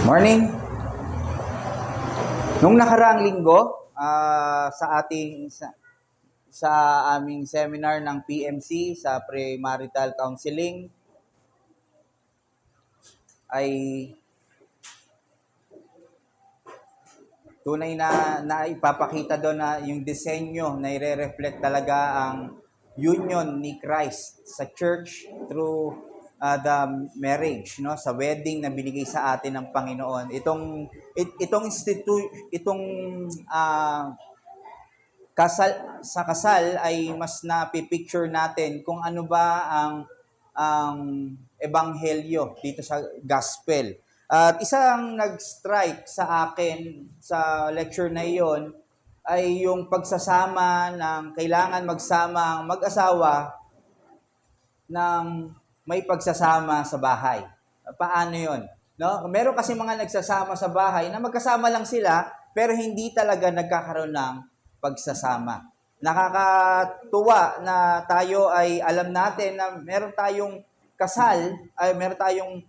Morning. Nung nakaraang linggo, sa aming seminar ng PMC sa premarital counseling ay tunay na ipapakita doon na yung disenyo na ire-reflect talaga ang union ni Christ sa church through the marriage, no, sa wedding na binigay sa atin ng Panginoon. Itong kasal ay mas napipicture natin kung ano ba ang ebanghelyo dito sa gospel. At isang nag-strike sa akin sa lecture na iyon ay yung pagsasama ng kailangan magsama ang mag-asawa ng may pagsasama sa bahay. Paano yon? No? Meron kasi mga nagsasama sa bahay na magkasama lang sila pero hindi talaga nagkakaroon ng pagsasama. Nakakatuwa na tayo ay alam natin na meron tayong kasal, ay meron tayong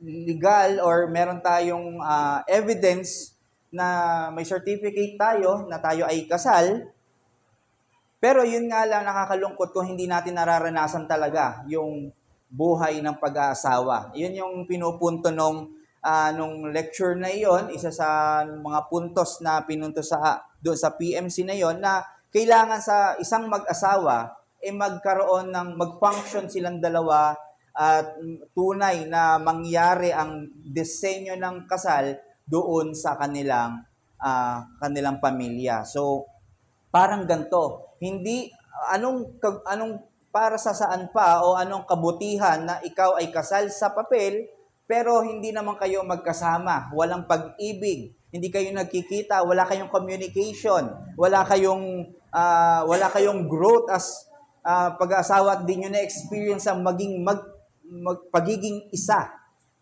legal or meron tayong evidence na may certificate tayo na tayo ay kasal. Pero yun nga lang nakakalungkot kung hindi natin nararanasan talaga yung buhay ng pag-aasawa. Yun yung pinupunto nung lecture na iyon, isa sa mga puntos na pinunto doon sa PMC na iyon, na kailangan sa isang mag-asawa mag-function silang dalawa at tunay na mangyari ang disenyo ng kasal doon sa kanilang pamilya. So, parang ganito, hindi anong para sa saan pa o anong kabutihan na ikaw ay kasal sa papel pero hindi naman kayo magkasama, walang pag-ibig, hindi kayo nagkikita, wala kayong communication, wala kayong growth as pag-aasawa at di nyo na-experience ang pagiging isa,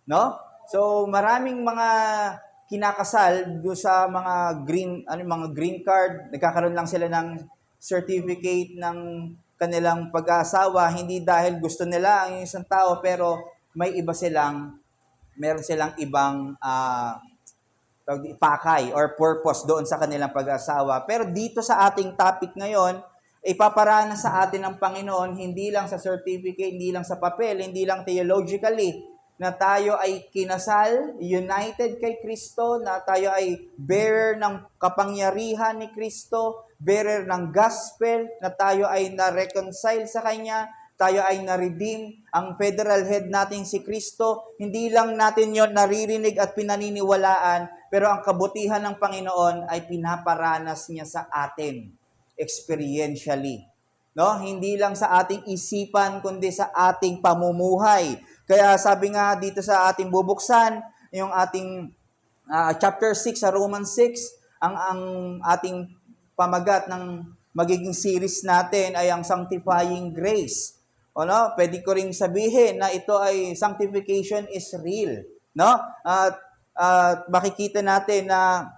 no? So maraming mga kinakasal do sa mga green card, nagkakaroon lang sila ng certificate ng kanilang pag-aasawa, hindi dahil gusto nila ang isang tao, pero meron silang ibang pakay or purpose doon sa kanilang pag-aasawa. Pero dito sa ating topic ngayon, ipaparana sa atin ng Panginoon, hindi lang sa certificate, hindi lang sa papel, hindi lang theologically, na tayo ay kinasal, united kay Kristo, na tayo ay bearer ng kapangyarihan ni Kristo, bearer ng gospel, na tayo ay na-reconcile sa Kanya, tayo ay na-redeem, ang federal head natin si Kristo. Hindi lang natin yon naririnig at pinaniniwalaan, pero ang kabutihan ng Panginoon ay pinaparanas niya sa atin experientially. No? Hindi lang sa ating isipan, kundi sa ating pamumuhay. Kaya sabi nga dito sa ating bubuksan, yung ating chapter 6 sa Romans 6, ang ating pamagat ng magiging series natin ay ang sanctifying grace. O no, pwede ko ring sabihin na ito ay sanctification is real, no? At makikita natin na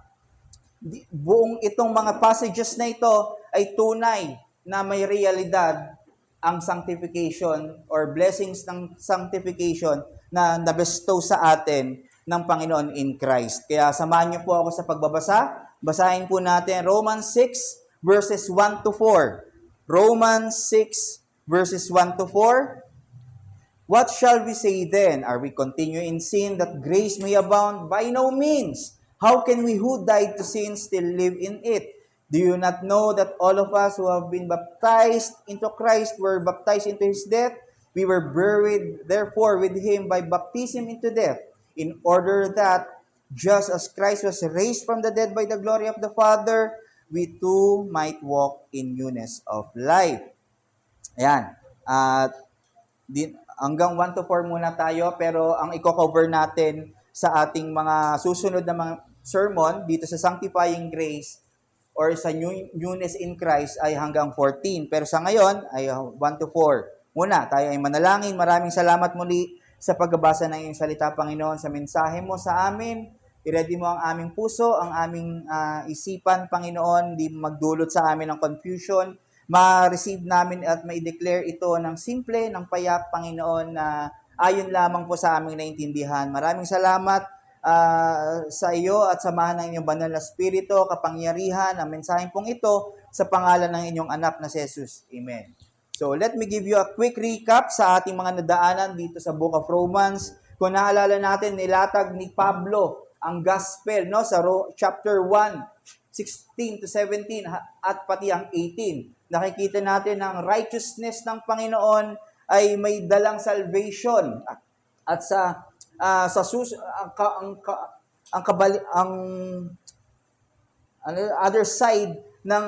buong itong mga passages na ito ay tunay na may realidad ang sanctification or blessings ng sanctification na nabestow sa atin ng Panginoon in Christ. Kaya samahan niyo po ako sa pagbabasa. Basahin po natin Romans 6 verses 1 to 4. Romans 6 verses 1 to 4. What shall we say then? Are we continue in sin that grace may abound? By no means. How can we who died to sin still live in it? Do you not know that all of us who have been baptized into Christ were baptized into His death? We were buried, therefore, with Him by baptism into death, in order that, just as Christ was raised from the dead by the glory of the Father, we too might walk in newness of life. Ayan. Hanggang 1 to 4 muna tayo, pero ang i-cover natin sa ating mga susunod na mga sermon dito sa Sanctifying Grace or sa newness in Christ ay hanggang 14. Pero sa ngayon ay 1 to 4. Muna, tayo ay manalangin. Maraming salamat muli sa pagbabasa ng iyong salita, Panginoon, sa mensahe mo sa amin. I-ready mo ang aming puso, ang aming isipan, Panginoon, di magdulot sa amin ng confusion. Ma-receive namin at ma-declare ito ng simple, ng payak, Panginoon, na ayon lamang po sa aming naintindihan. Maraming salamat sa iyo at samahan ng inyong banal na spirito, kapangyarihan, ang mensaheng pong ito sa pangalan ng inyong anak na si Jesus. Amen. So, let me give you a quick recap sa ating mga nadaanan dito sa Book of Romans. Kung naalala natin, nilatag ni Pablo ang gospel, no, sa chapter 1, 16 to 17 at pati ang 18. Nakikita natin ang righteousness ng Panginoon ay may dalang salvation at other side ng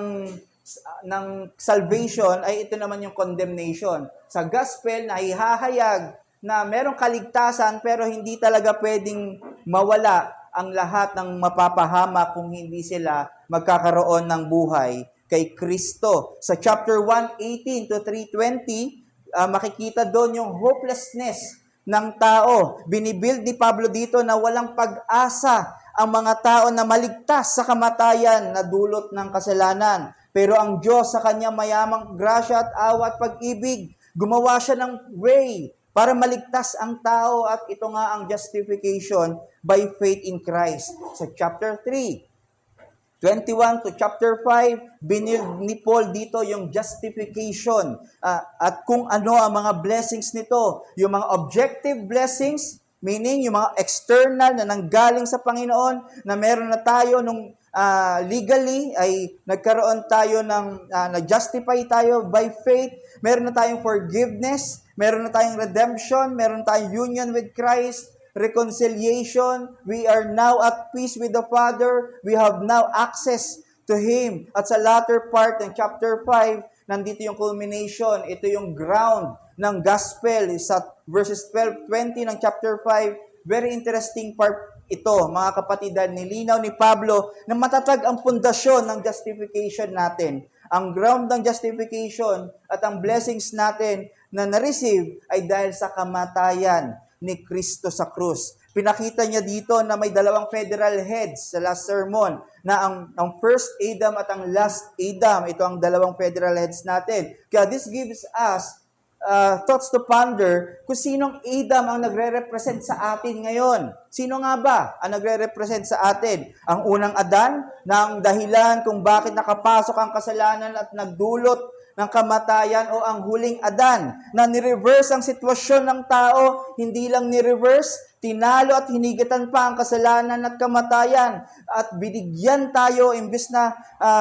salvation ay ito naman yung condemnation. Sa gospel na ihahayag na merong kaligtasan pero hindi talaga pwedeng mawala ang lahat ng mapapahama kung hindi sila magkakaroon ng buhay kay Kristo. Sa chapter 1:18 to 3:20, makikita doon yung hopelessness ng tao. Binibuild ni Pablo dito na walang pag-asa ang mga tao na maligtas sa kamatayan na dulot ng kasalanan. Pero ang Diyos sa kanyang mayamang grasya at awa at pag-ibig, gumawa siya ng way para maligtas ang tao at ito nga ang justification by faith in Christ. Sa chapter 3:21 to chapter 5, binild ni Paul dito yung justification at kung ano ang mga blessings nito. Yung mga objective blessings, meaning yung mga external na nanggaling sa Panginoon, na meron na tayo nung legally ay nagkaroon tayo ng na-justify tayo by faith, meron na tayong forgiveness, meron na tayong redemption, meron na tayong union with Christ, reconciliation, we are now at peace with the Father, we have now access to Him. At sa latter part ng chapter 5, nandito yung culmination, ito yung ground ng gospel sa verses 12-20 ng chapter 5. Very interesting part ito, mga kapatid, nilinaw ni Pablo na matatag ang pundasyon ng justification natin. Ang ground ng justification at ang blessings natin na na-receive ay dahil sa kamatayan ni Kristo sa krus. Pinakita niya dito na may dalawang federal heads sa last sermon, na ang first Adam at ang last Adam, ito ang dalawang federal heads natin. Kaya this gives us thoughts to ponder kung sinong Adam ang nagre-represent sa atin ngayon. Sino nga ba ang nagre-represent sa atin? Ang unang Adan, na ang dahilan kung bakit nakapasok ang kasalanan at nagdulot ng kamatayan, o ang huling Adan na ni-reverse ang sitwasyon ng tao, hindi lang ni-reverse, tinalo at hinigatan pa ang kasalanan at kamatayan at binigyan tayo, imbes na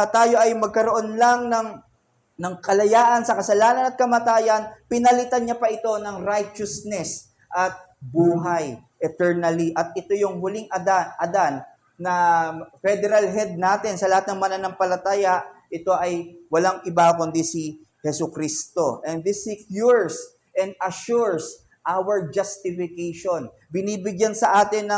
tayo ay magkaroon lang ng kalayaan sa kasalanan at kamatayan, pinalitan niya pa ito ng righteousness at buhay eternally. At ito yung huling Adan na federal head natin sa lahat ng mananampalataya. Ito ay walang iba kundi si Jesucristo. And this secures and assures our justification. Binibigyan sa atin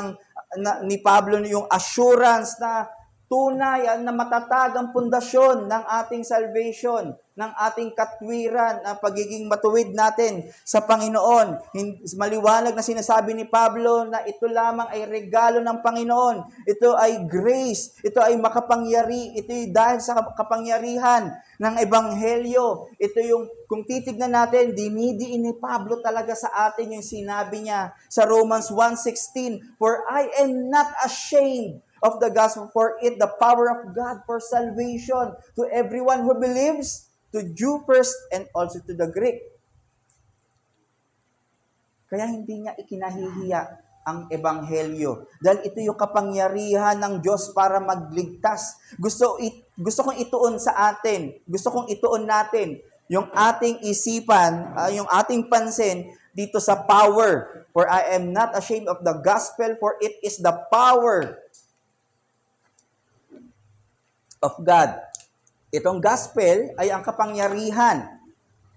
ni Pablo yung assurance na tunay na matatag ang pundasyon ng ating salvation, ng ating katwiran, ng pagiging matuwid natin sa Panginoon. Maliwanag na sinasabi ni Pablo na ito lamang ay regalo ng Panginoon. Ito ay grace, ito ay makapangyari, ito ay dahil sa kapangyarihan ng Ebanghelyo. Ito yung, kung titignan natin, dinidiin ni Pablo talaga sa atin yung sinabi niya sa Romans 1:16, "For I am not ashamed of the gospel, for it the power of God for salvation to everyone who believes, to Jew first and also to the Greek." Kaya hindi niya ikinahihiya ang Ebanghelyo. Dahil ito yung kapangyarihan ng Diyos para magligtas. Gusto kong ituon sa atin, gusto kong ituon natin yung ating isipan, yung ating pansin dito sa power. "For I am not ashamed of the gospel, for it is the power of God." Itong gospel ay ang kapangyarihan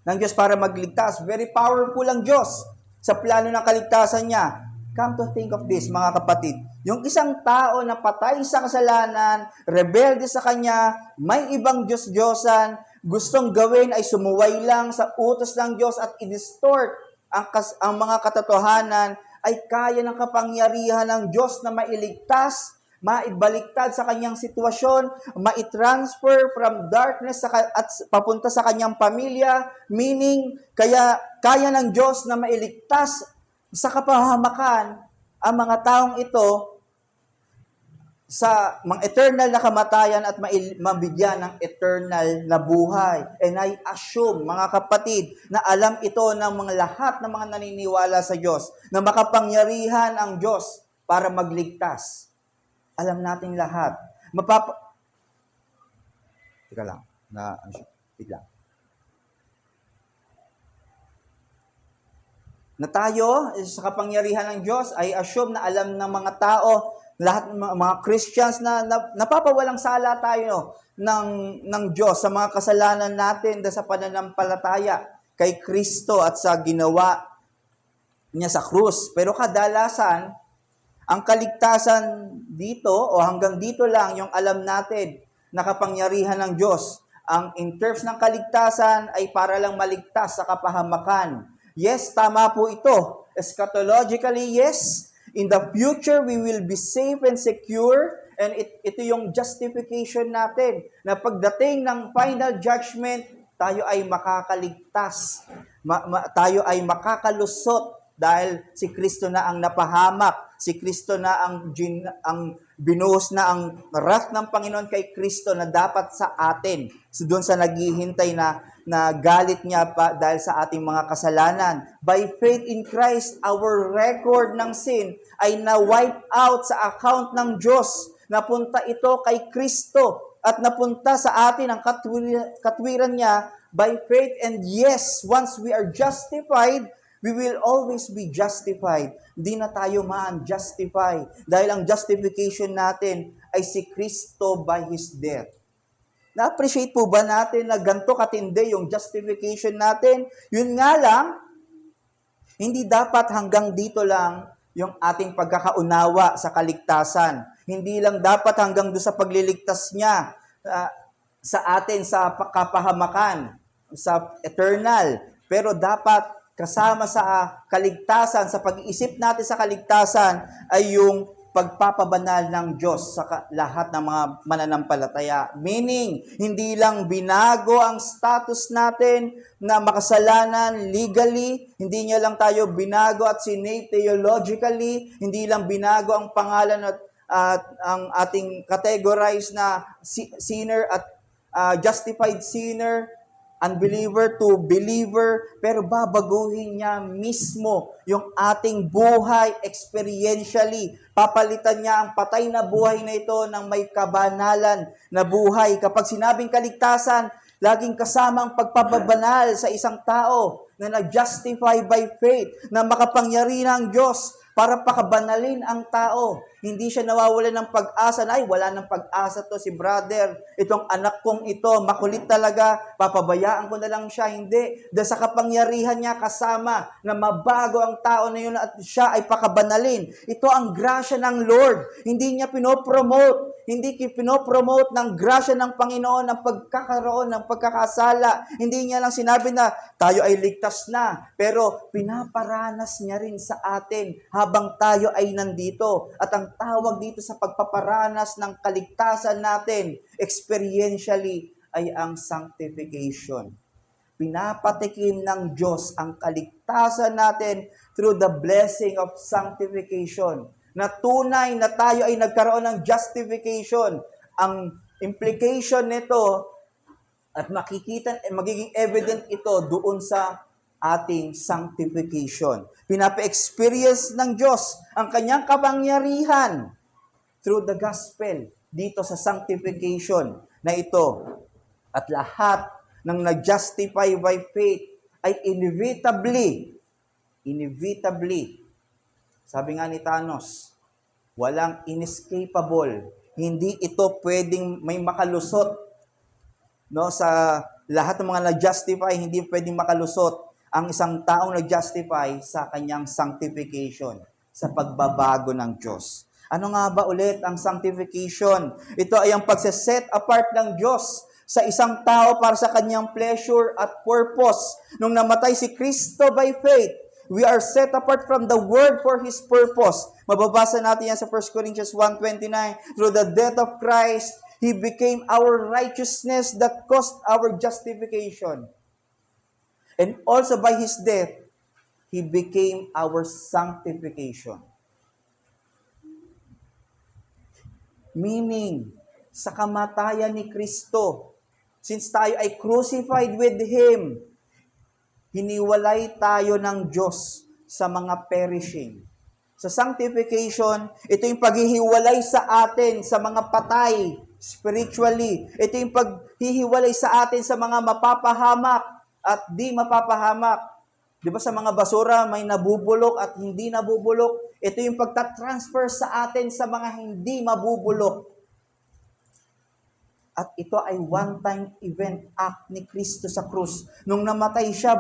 ng Diyos para magligtas. Very powerful ang Diyos sa plano ng kaligtasan niya. Come to think of this, mga kapatid. Yung isang tao na patay sa kasalanan, rebelde sa Kanya, may ibang Diyos-Diyosan, gustong gawin ay sumuway lang sa utos ng Diyos at i-distort ang mga katotohanan, ay kaya ng kapangyarihan ng Diyos na mailigtas, maibaliktad sa kanyang sitwasyon, maitransfer from darkness at papunta sa kanyang pamilya, meaning, kaya ng Diyos na mailigtas sa kapahamakan ang mga taong ito sa mga eternal na kamatayan at mabigyan ng eternal na buhay. And I assume, mga kapatid, na alam ito ng mga lahat ng mga naniniwala sa Diyos, na makapangyarihan ang Diyos para magligtas. Alam natin lahat. Teka lang. Bigla. Na tayo, sa kapangyarihan ng Diyos, I assume na alam ng mga tao, lahat ng mga Christians na napapawalang sala tayo ng Diyos sa mga kasalanan natin sa pananampalataya kay Kristo at sa ginawa niya sa krus. Pero kadalasan, ang kaligtasan dito o hanggang dito lang yung alam natin na kapangyarihan ng Diyos. Ang in terms ng kaligtasan ay para lang maligtas sa kapahamakan. Yes, tama po ito. Eschatologically, yes. In the future, we will be safe and secure. And ito yung justification natin. Na pagdating ng final judgment, tayo ay makakaligtas. Tayo ay makakalusot dahil si Kristo na ang napahamak. Si Kristo na ang binuhos na ang wrath ng Panginoon kay Kristo na dapat sa atin. So doon sa naghihintay na galit niya pa dahil sa ating mga kasalanan. By faith in Christ, our record ng sin ay na-wipe out sa account ng Diyos. Napunta ito kay Kristo at napunta sa atin ang katwiran niya by faith. And yes, once we are justified, we will always be justified. Hindi na tayo justify dahil ang justification natin ay si Kristo by His death. Na-appreciate po ba natin na ganito katindi yung justification natin? Yun nga lang, hindi dapat hanggang dito lang yung ating pagkakaunawa sa kaligtasan. Hindi lang dapat hanggang doon sa pagliligtas niya sa atin sa kapahamakan, sa eternal. Pero dapat kasama sa kaligtasan, sa pag-iisip natin sa kaligtasan, ay yung pagpapabanal ng Diyos sa lahat ng mga mananampalataya. Meaning, hindi lang binago ang status natin na makasalanan legally, hindi niya lang tayo binago at sinave theologically, hindi lang binago ang pangalan at ang ating categorize na sinner at justified sinner, unbeliever to believer, pero babaguhin niya mismo yung ating buhay experientially. Papalitan niya ang patay na buhay na ito ng may kabanalan na buhay. Kapag sinabing kaligtasan, laging kasama ang pagpapabanal sa isang tao na nag-justify by faith, na makapangyarihan ng Diyos para pakabanalin ang tao. Hindi siya nawawalan ng pag-asa na, ay, wala ng pag-asa to si brother. Itong anak kong ito, makulit talaga, papabayaan ko na lang siya. Hindi. Dahil sa kapangyarihan niya kasama na mabago ang tao na yun at siya ay pakabanalin. Ito ang grasya ng Lord. Hindi niya pinopromote. Hindi pinopromote ng grasya ng Panginoon ng pagkakaroon ng pagkakasala. Hindi niya lang sinabi na tayo ay ligtas na. Pero pinaparanas niya rin sa atin habang tayo ay nandito. At ang tawag dito sa pagpaparanas ng kaligtasan natin, experientially, ay ang sanctification. Pinapatikim ng Diyos ang kaligtasan natin through the blessing of sanctification. Na tunay na tayo ay nagkaroon ng justification. Ang implication nito at magiging evident ito doon sa ating sanctification. Pinapa-experience ng Diyos ang kanyang kapangyarihan through the gospel dito sa sanctification na ito. At lahat ng nag-justify by faith ay inevitably, sabi nga ni Thanos, walang inescapable. Hindi ito pwedeng may makalusot. No, sa lahat ng mga nag-justify, hindi pwedeng makalusot ang isang taong nag-justify sa kanyang sanctification, sa pagbabago ng Diyos. Ano nga ba ulit ang sanctification? Ito ay ang pagse-set apart ng Diyos sa isang tao para sa kanyang pleasure at purpose. Nung namatay si Kristo by faith, we are set apart from the world for His purpose. Mababasa natin yan sa 1 Corinthians 1:29. Through the death of Christ, He became our righteousness that caused our justification. And also by His death, He became our sanctification. Meaning, sa kamatayan ni Kristo, since tayo ay crucified with Him, hiniwalay tayo ng Diyos sa mga perishing. Sa sanctification, ito yung paghihiwalay sa atin sa mga patay spiritually. Ito yung paghihiwalay sa atin sa mga mapapahamak at di mapapahamak. Di ba sa mga basura may nabubulok at hindi nabubulok? Ito yung pagtatransfer sa atin sa mga hindi mabubulok. At ito ay one-time event act ni Kristo sa krus. Nung namatay siya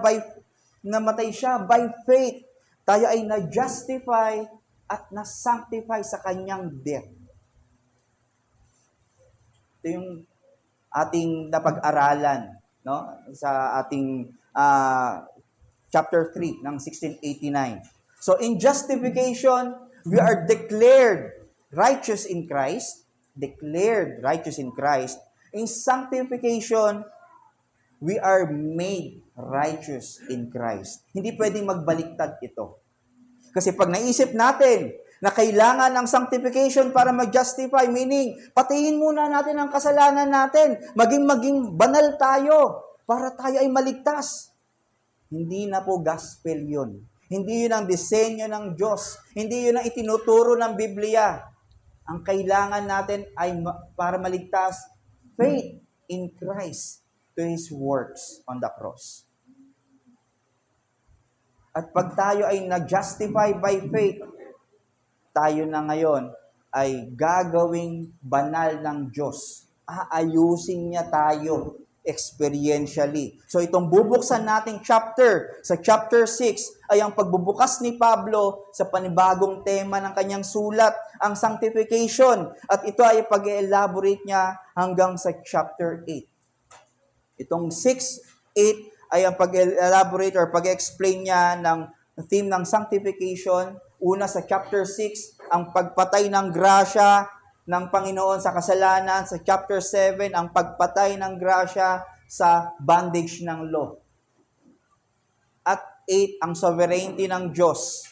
by faith, tayo ay na-justify at na-sanctify sa kanyang death. Ito yung ating napag-aralan, no? Sa ating chapter 3 ng 1689. So in justification, we are declared righteous in Christ. Declared righteous in Christ. In sanctification, we are made righteous in Christ. Hindi pwedeng magbaliktad ito. Kasi pag naisip natin na kailangan ng sanctification para mag-justify, meaning, patiin muna natin ang kasalanan natin, maging banal tayo, para tayo ay maligtas. Hindi na po gospel yun. Hindi yun ang disenyo ng Diyos. Hindi yun ang itinuturo ng Biblia. Ang kailangan natin ay para maligtas, faith in Christ to His works on the cross. At pag tayo ay na-justify by faith, tayo na ngayon ay gagawing banal ng Diyos. Aayusin niya tayo experientially. So itong bubuksan nating chapter, sa chapter 6, ay ang pagbubukas ni Pablo sa panibagong tema ng kanyang sulat, ang sanctification. At ito ay pag-elaborate niya hanggang sa chapter 8. Itong 6, 8 ay ang pag-elaborate or pag-explain niya ng theme ng sanctification. Una sa chapter 6, ang pagpatay ng grasya ng Panginoon sa kasalanan. Sa chapter 7, ang pagpatay ng grasya sa bondage ng law. At 8, ang sovereignty ng Diyos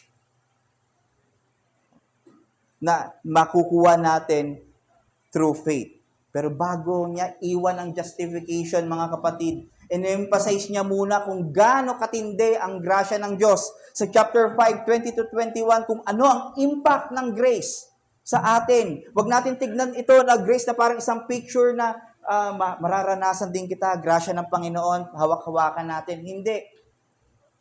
na makukuha natin through faith. Pero bago niya iwan ang justification, mga kapatid, in-emphasize niya muna kung gaano katindi ang grasya ng Diyos. Sa chapter 5, 20-21, kung ano ang impact ng grace sa atin. Huwag natin tignan ito na grace na parang isang picture na mararanasan din kita, grasya ng Panginoon, hawak-hawakan natin. Hindi.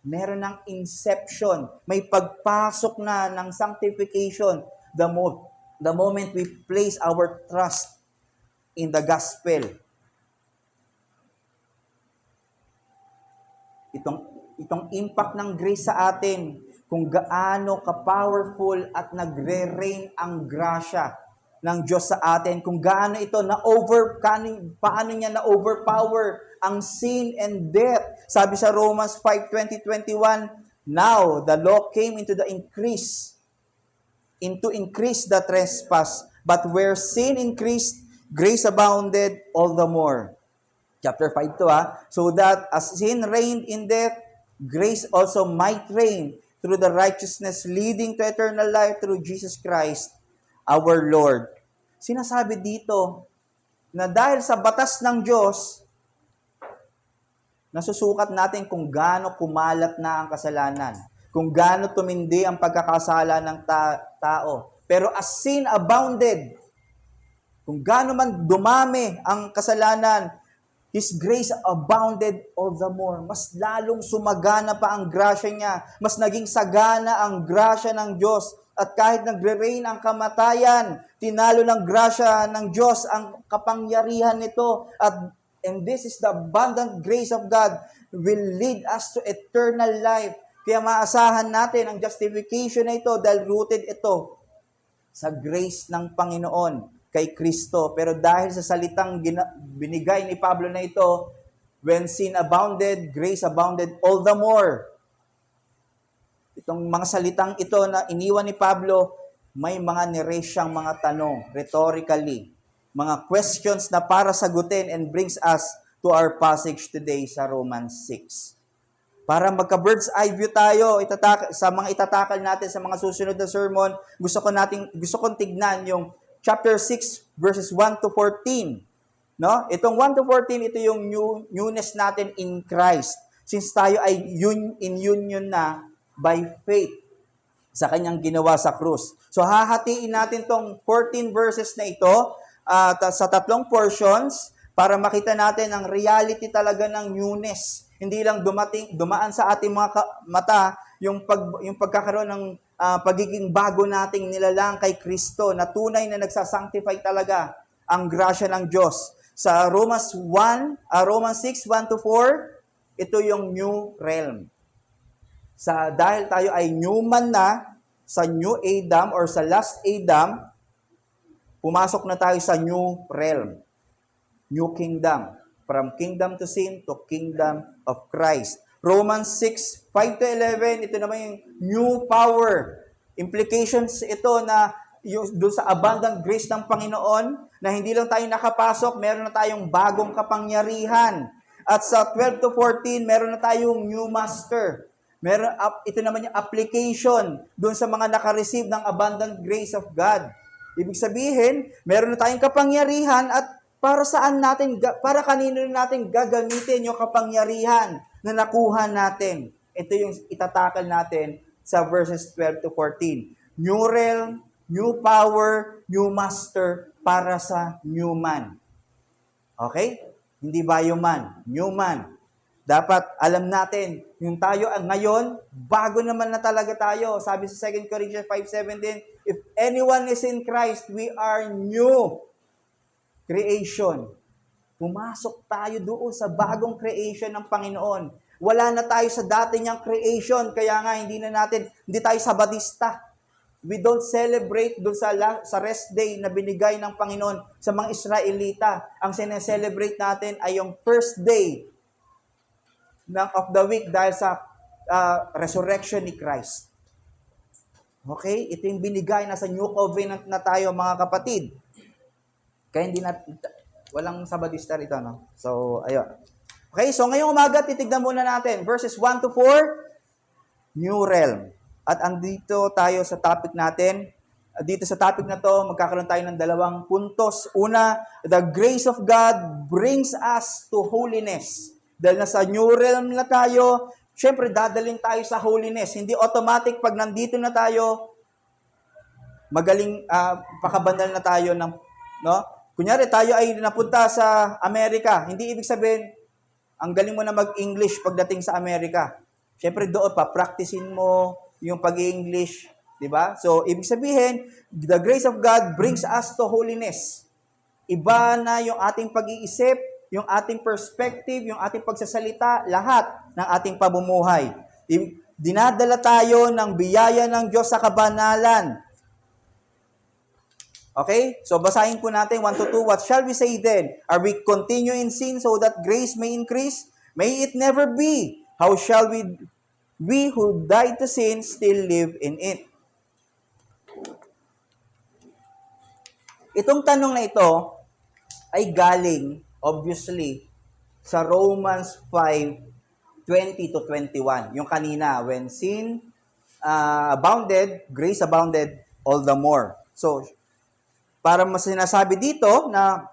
Meron ng inception. May pagpasok na ng sanctification the moment we place our trust in the gospel. Itong impact ng grace sa atin, kung gaano ka-powerful at nagre-reign ang grasya ng Diyos sa atin, kung gaano ito paano niya na-overpower ang sin and death. Sabi sa Romans 5:20-21, now the law came to increase the trespass, but where sin increased, grace abounded all the more. Chapter 5 to so that as sin reigned in death, grace also might reign through the righteousness leading to eternal life through Jesus Christ, our Lord. Sinasabi dito na dahil sa batas ng Diyos, nasusukat natin kung gaano kumalat na ang kasalanan, kung gaano tumindi ang pagkakasala ng tao. Pero as sin abounded, kung gaano man dumami ang kasalanan, His grace abounded all the more. Mas lalong sumagana pa ang grasya niya. Mas naging sagana ang grasya ng Diyos. At kahit nagre-reign ang kamatayan, tinalo ng grasya ng Diyos ang kapangyarihan nito. And this is the abundant grace of God will lead us to eternal life. Kaya maasahan natin ang justification na ito dahil rooted ito sa grace ng Panginoon kay Kristo. Pero dahil sa salitang binigay ni Pablo na ito, when sin abounded, grace abounded all the more. Itong mga salitang ito na iniwan ni Pablo, may mga niraise siyang mga tanong, rhetorically, mga questions na para sagutin and brings us to our passage today sa Romans 6. Para magka-bird's eye view tayo sa mga itatakal natin sa mga susunod na sermon, gusto kong tignan yung chapter 6 verses 1 to 14. No? Itong 1 to 14, ito yung newness natin in Christ. Since tayo ay in union na by faith sa kanyang ginawa sa krus. So hahatiin natin tong 14 verses na ito sa tatlong portions para makita natin ang reality talaga ng newness. Hindi lang dumaan sa ating mga mata yung pagkakaroon ng pagiging bago nating nilalang kay Kristo na tunay na nagsasanctify talaga ang grasya ng Diyos. Sa Romans 6, 1 to 4, ito yung new realm. Dahil tayo ay new man na, sa new Adam or sa last Adam, pumasok na tayo sa new realm. New kingdom. From kingdom to sin to kingdom of Christ. Romans 6, 5 to 11, ito naman yung new power. Implications ito na doon sa abundant grace ng Panginoon, na hindi lang tayo nakapasok, meron na tayong bagong kapangyarihan. At sa 12 to 14, meron na tayong new master. Ito naman yung application doon sa mga nakareceive ng abundant grace of God. Ibig sabihin, meron na tayong kapangyarihan at para kanino natin gagamitin yung kapangyarihan na nakuha natin. Ito yung itatakal natin sa verses 12 to 14. New realm, new power, new master para sa new man. Okay? Hindi ba man? New man. Dapat alam natin, yung tayo ngayon, bago naman na talaga tayo. Sabi sa 2 Corinthians 5:17, if anyone is in Christ, we are new creation. Pumasok tayo doon sa bagong creation ng Panginoon. Wala na tayo sa dati niyang creation, kaya nga hindi tayo Sabadista. We don't celebrate doon sa rest day na binigay ng Panginoon sa mga Israelita. Ang sineselebrate natin ay yung first day of the week dahil sa resurrection ni Christ. Okay? Ito yung binigay na sa New Covenant na tayo, mga kapatid. Kaya walang Sabadista rito, no? So, ayun. Okay, so ngayong umaga, titignan muna natin. Verses 1 to 4, New Realm. At andito tayo sa topic natin. Dito sa topic na to, magkakaroon tayo ng dalawang puntos. Una, the grace of God brings us to holiness. Dahil nasa New Realm na tayo, syempre dadalhin tayo sa holiness. Hindi automatic pag nandito na tayo, magaling, pakabandal na tayo ng, no? Kunyari, tayo ay napunta sa Amerika. Hindi ibig sabihin, ang galing mo na mag-English pagdating sa Amerika. Syempre doon, pa-practicein mo yung pag-English. Diba? So, ibig sabihin, the grace of God brings us to holiness. Iba na yung ating pag-iisip, yung ating perspective, yung ating pagsasalita, lahat ng ating pamumuhay. Dinadala tayo ng biyaya ng Diyos sa kabanalan. Okay? So, basahin po natin 1 to 2. What shall we say then? Are we continue in sin so that grace may increase? May it never be. How shall we who died to sin still live in it? Itong tanong na ito ay galing, obviously, sa Romans 5:20 to 21. Yung kanina, when sin abounded, grace abounded all the more. So, para mas sinasabi dito na,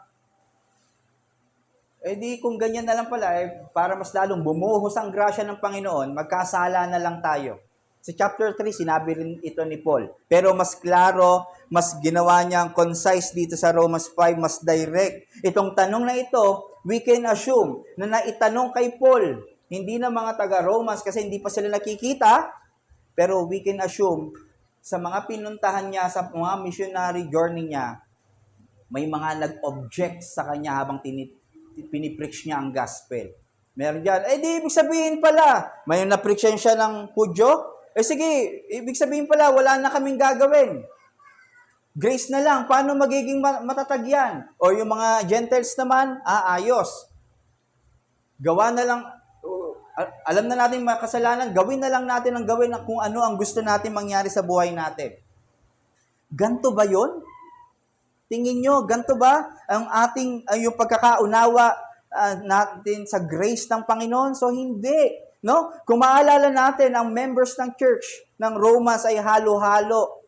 kung ganyan na lang pala, para mas lalong bumuhos ang grasya ng Panginoon, magkasala na lang tayo. Sa chapter 3, sinabi rin ito ni Paul. Pero mas klaro, mas ginawa niyang concise dito sa Romans 5, mas direct. Itong tanong na ito, we can assume na naitanong kay Paul, hindi na mga taga-Romans kasi hindi pa sila nakikita, pero we can assume sa mga pinuntahan niya, sa mga missionary journey niya, may mga nag-object sa kanya habang pinipreach niya ang gospel. Meron dyan, di ibig sabihin pala, may na-preach siya ng Hudyo, sige, ibig sabihin pala, wala na kaming gagawin. Grace na lang, paano magiging matatag yan? O yung mga Gentiles naman, ayos. Gawa na lang, alam na natin mga kasalanan, gawin na lang natin ang gawin kung ano ang gusto natin mangyari sa buhay natin. Ganto ba yon? Tingin nyo, ganto ba ang yung pagkakaunawa natin sa grace ng Panginoon? So hindi. No? Kung maalala natin, ang members ng church ng Romans ay halo-halo.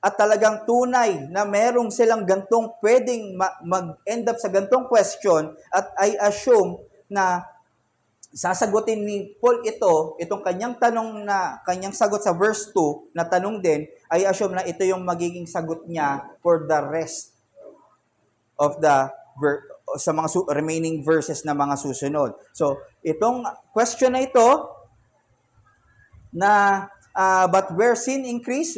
at talagang tunay na merong silang gantong pwedeng mag-end up sa gantong question at I assume na sasagutin ni Paul itong kanyang tanong na, kanyang sagot sa verse 2 na tanong din, I assume na ito yung magiging sagot niya for the rest of the sa mga remaining verses na mga susunod. So, itong question na ito, na but where sin increase,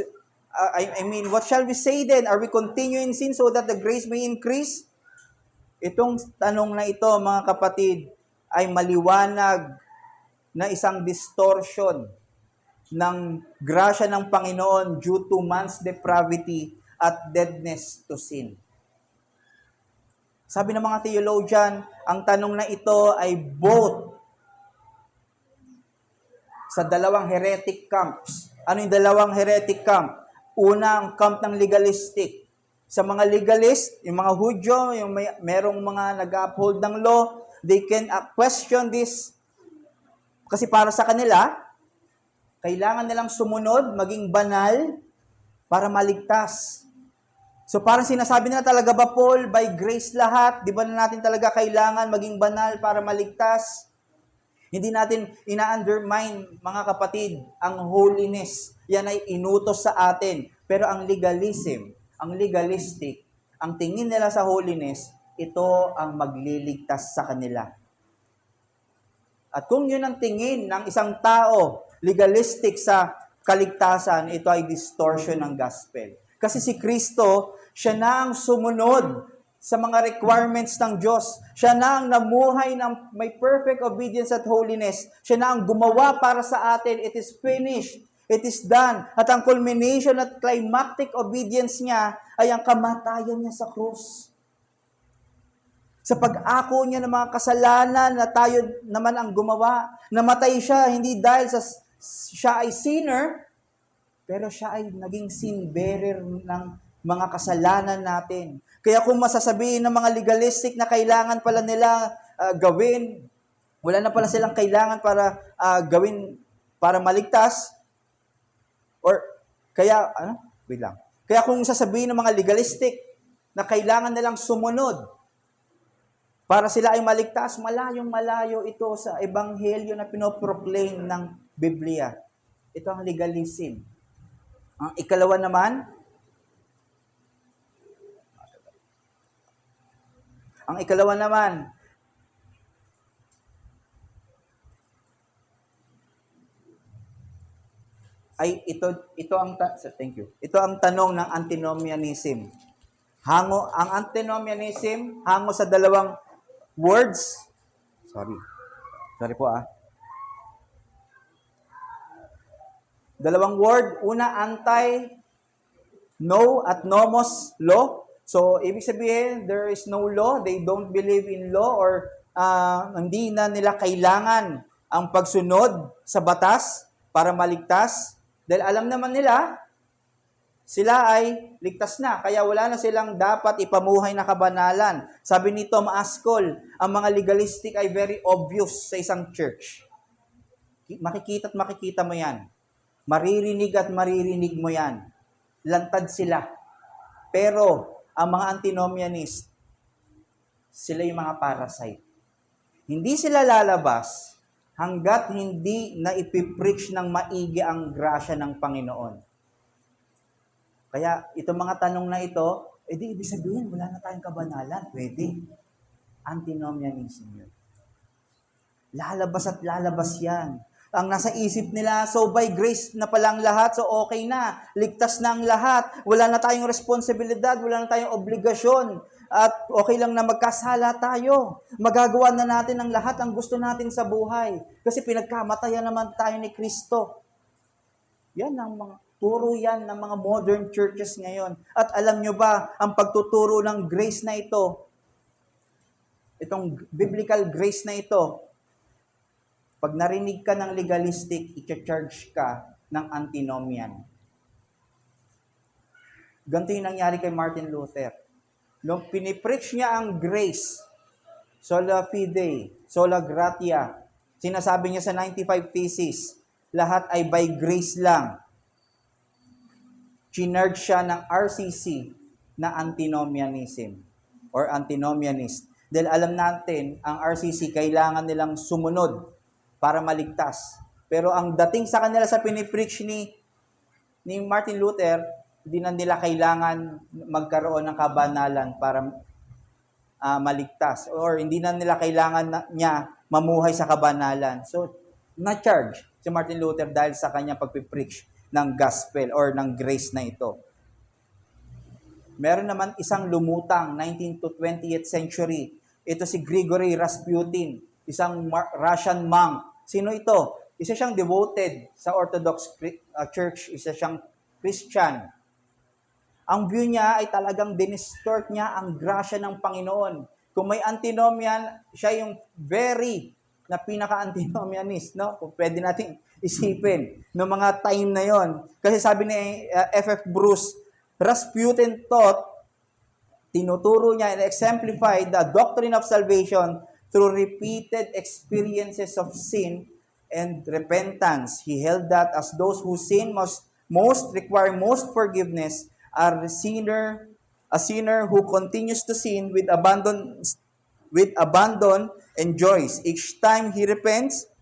I mean, what shall we say then? Are we continue in sin so that the grace may increase? Itong tanong na ito, mga kapatid, ay maliwanag na isang distortion ng grasya ng Panginoon due to man's depravity at deadness to sin. Sabi ng mga theologian, ang tanong na ito ay both sa dalawang heretic camps. Ano yung dalawang heretic camp? Una, ang camp ng legalistic. Sa mga legalist, yung mga Hudyo, yung merong mga nag-uphold ng law, they can question this. Kasi para sa kanila, kailangan nilang sumunod, maging banal, para maligtas. So parang sinasabi nila talaga ba, Paul, by grace lahat, di ba na natin talaga kailangan maging banal para maligtas? Hindi natin ina-undermine, mga kapatid, ang holiness. Yan ay inutos sa atin. Pero ang legalism, ang legalistic, ang tingin nila sa holiness, ito ang magliligtas sa kanila. At kung yun ang tingin ng isang tao, legalistic sa kaligtasan, ito ay distortion ng gospel. Kasi si Kristo, siya na ang sumunod sa mga requirements ng Diyos. Siya na ang namuhay ng may perfect obedience at holiness. Siya na ang gumawa para sa atin. It is finished. It is done. At ang culmination at climactic obedience niya ay ang kamatayan niya sa krus. Sa pag-ako niya ng mga kasalanan na tayo naman ang gumawa. Namatay siya, hindi dahil siya ay sinner, pero siya ay naging sin bearer ng mga kasalanan natin. Kaya kung masasabihin ng mga legalistic na kailangan pala nila gawin, wala na pala silang kailangan para gawin para maligtas, or kaya, Kaya kung sasabihin ng mga legalistic na kailangan nilang sumunod para sila ay maligtas, malayong malayo ito sa ebanghelyo na pinoproclaim ng Biblia. Ito ang legalism. Ang ikalawa naman, ay ito ang tanong ng antinomianism. Ang antinomianism hango sa dalawang words. Sorry po. Dalawang word, una anti, no at nomos, law. So, ibig sabihin, there is no law, they don't believe in law, or hindi na nila kailangan ang pagsunod sa batas para maligtas. Dahil alam naman nila, sila ay ligtas na, kaya wala na silang dapat ipamuhay na kabanalan. Sabi ni Tom Ascol, ang mga legalistic ay very obvious sa isang church. Makikita at makikita mo yan. Maririnig at maririnig mo yan. Lantad sila. Pero, ang mga antinomianist, sila yung mga parasite. Hindi sila lalabas hanggat hindi na ipipreach ng maigi ang grasya ng Panginoon. Kaya, itong mga tanong na ito, di ibig sabihin, wala na tayong kabanalan. Pwede. Antinomianism yun. Lalabas at lalabas yan. Ang nasa isip nila, so by grace na palang lahat, so okay na. Ligtas na ang lahat. Wala na tayong responsibilidad, wala na tayong obligasyon. At okay lang na magkasala tayo. Magagawa na natin ang lahat ang gusto natin sa buhay. Kasi pinagkamatayan naman tayo ni Kristo. Yan ang mga turo yan ng mga modern churches ngayon. At alam nyo ba, ang pagtuturo ng grace na ito, itong biblical grace na ito, pag narinig ka ng legalistic, i-charge ka ng antinomian. Ganito yung nangyari kay Martin Luther. Nung pinipreach niya ang grace, sola fide, sola gratia, sinasabi niya sa 95 Theses, lahat ay by grace lang. Chinurge siya ng RCC na antinomianism or antinomianist. Dahil alam natin, ang RCC kailangan nilang sumunod para maligtas. Pero ang dating sa kanila sa pinipreach ni Martin Luther, hindi na nila kailangan magkaroon ng kabanalan para maligtas. Or hindi na nila kailangan niya mamuhay sa kabanalan. So, na-charge si Martin Luther dahil sa kanyang pagpipreach ng gospel or ng grace na ito. Meron naman isang lumutang, 19th to 20th century. Ito si Grigory Rasputin, isang Russian monk. Sino ito? Isa siyang devoted sa Orthodox Church, isa siyang Christian. Ang view niya ay talagang dinistort niya ang grasya ng Panginoon. Kung may antinomian, siya yung very na pinaka-antinomianist, no? Kung pwede natin isipin ng mga time na yon. Kasi sabi ni F.F. Bruce, Rasputin taught, tinuturo niya and exemplified the doctrine of salvation through repeated experiences of sin and repentance. He held that as those who sin most require most forgiveness are a sinner who continues to sin with abandon enjoys each time he repents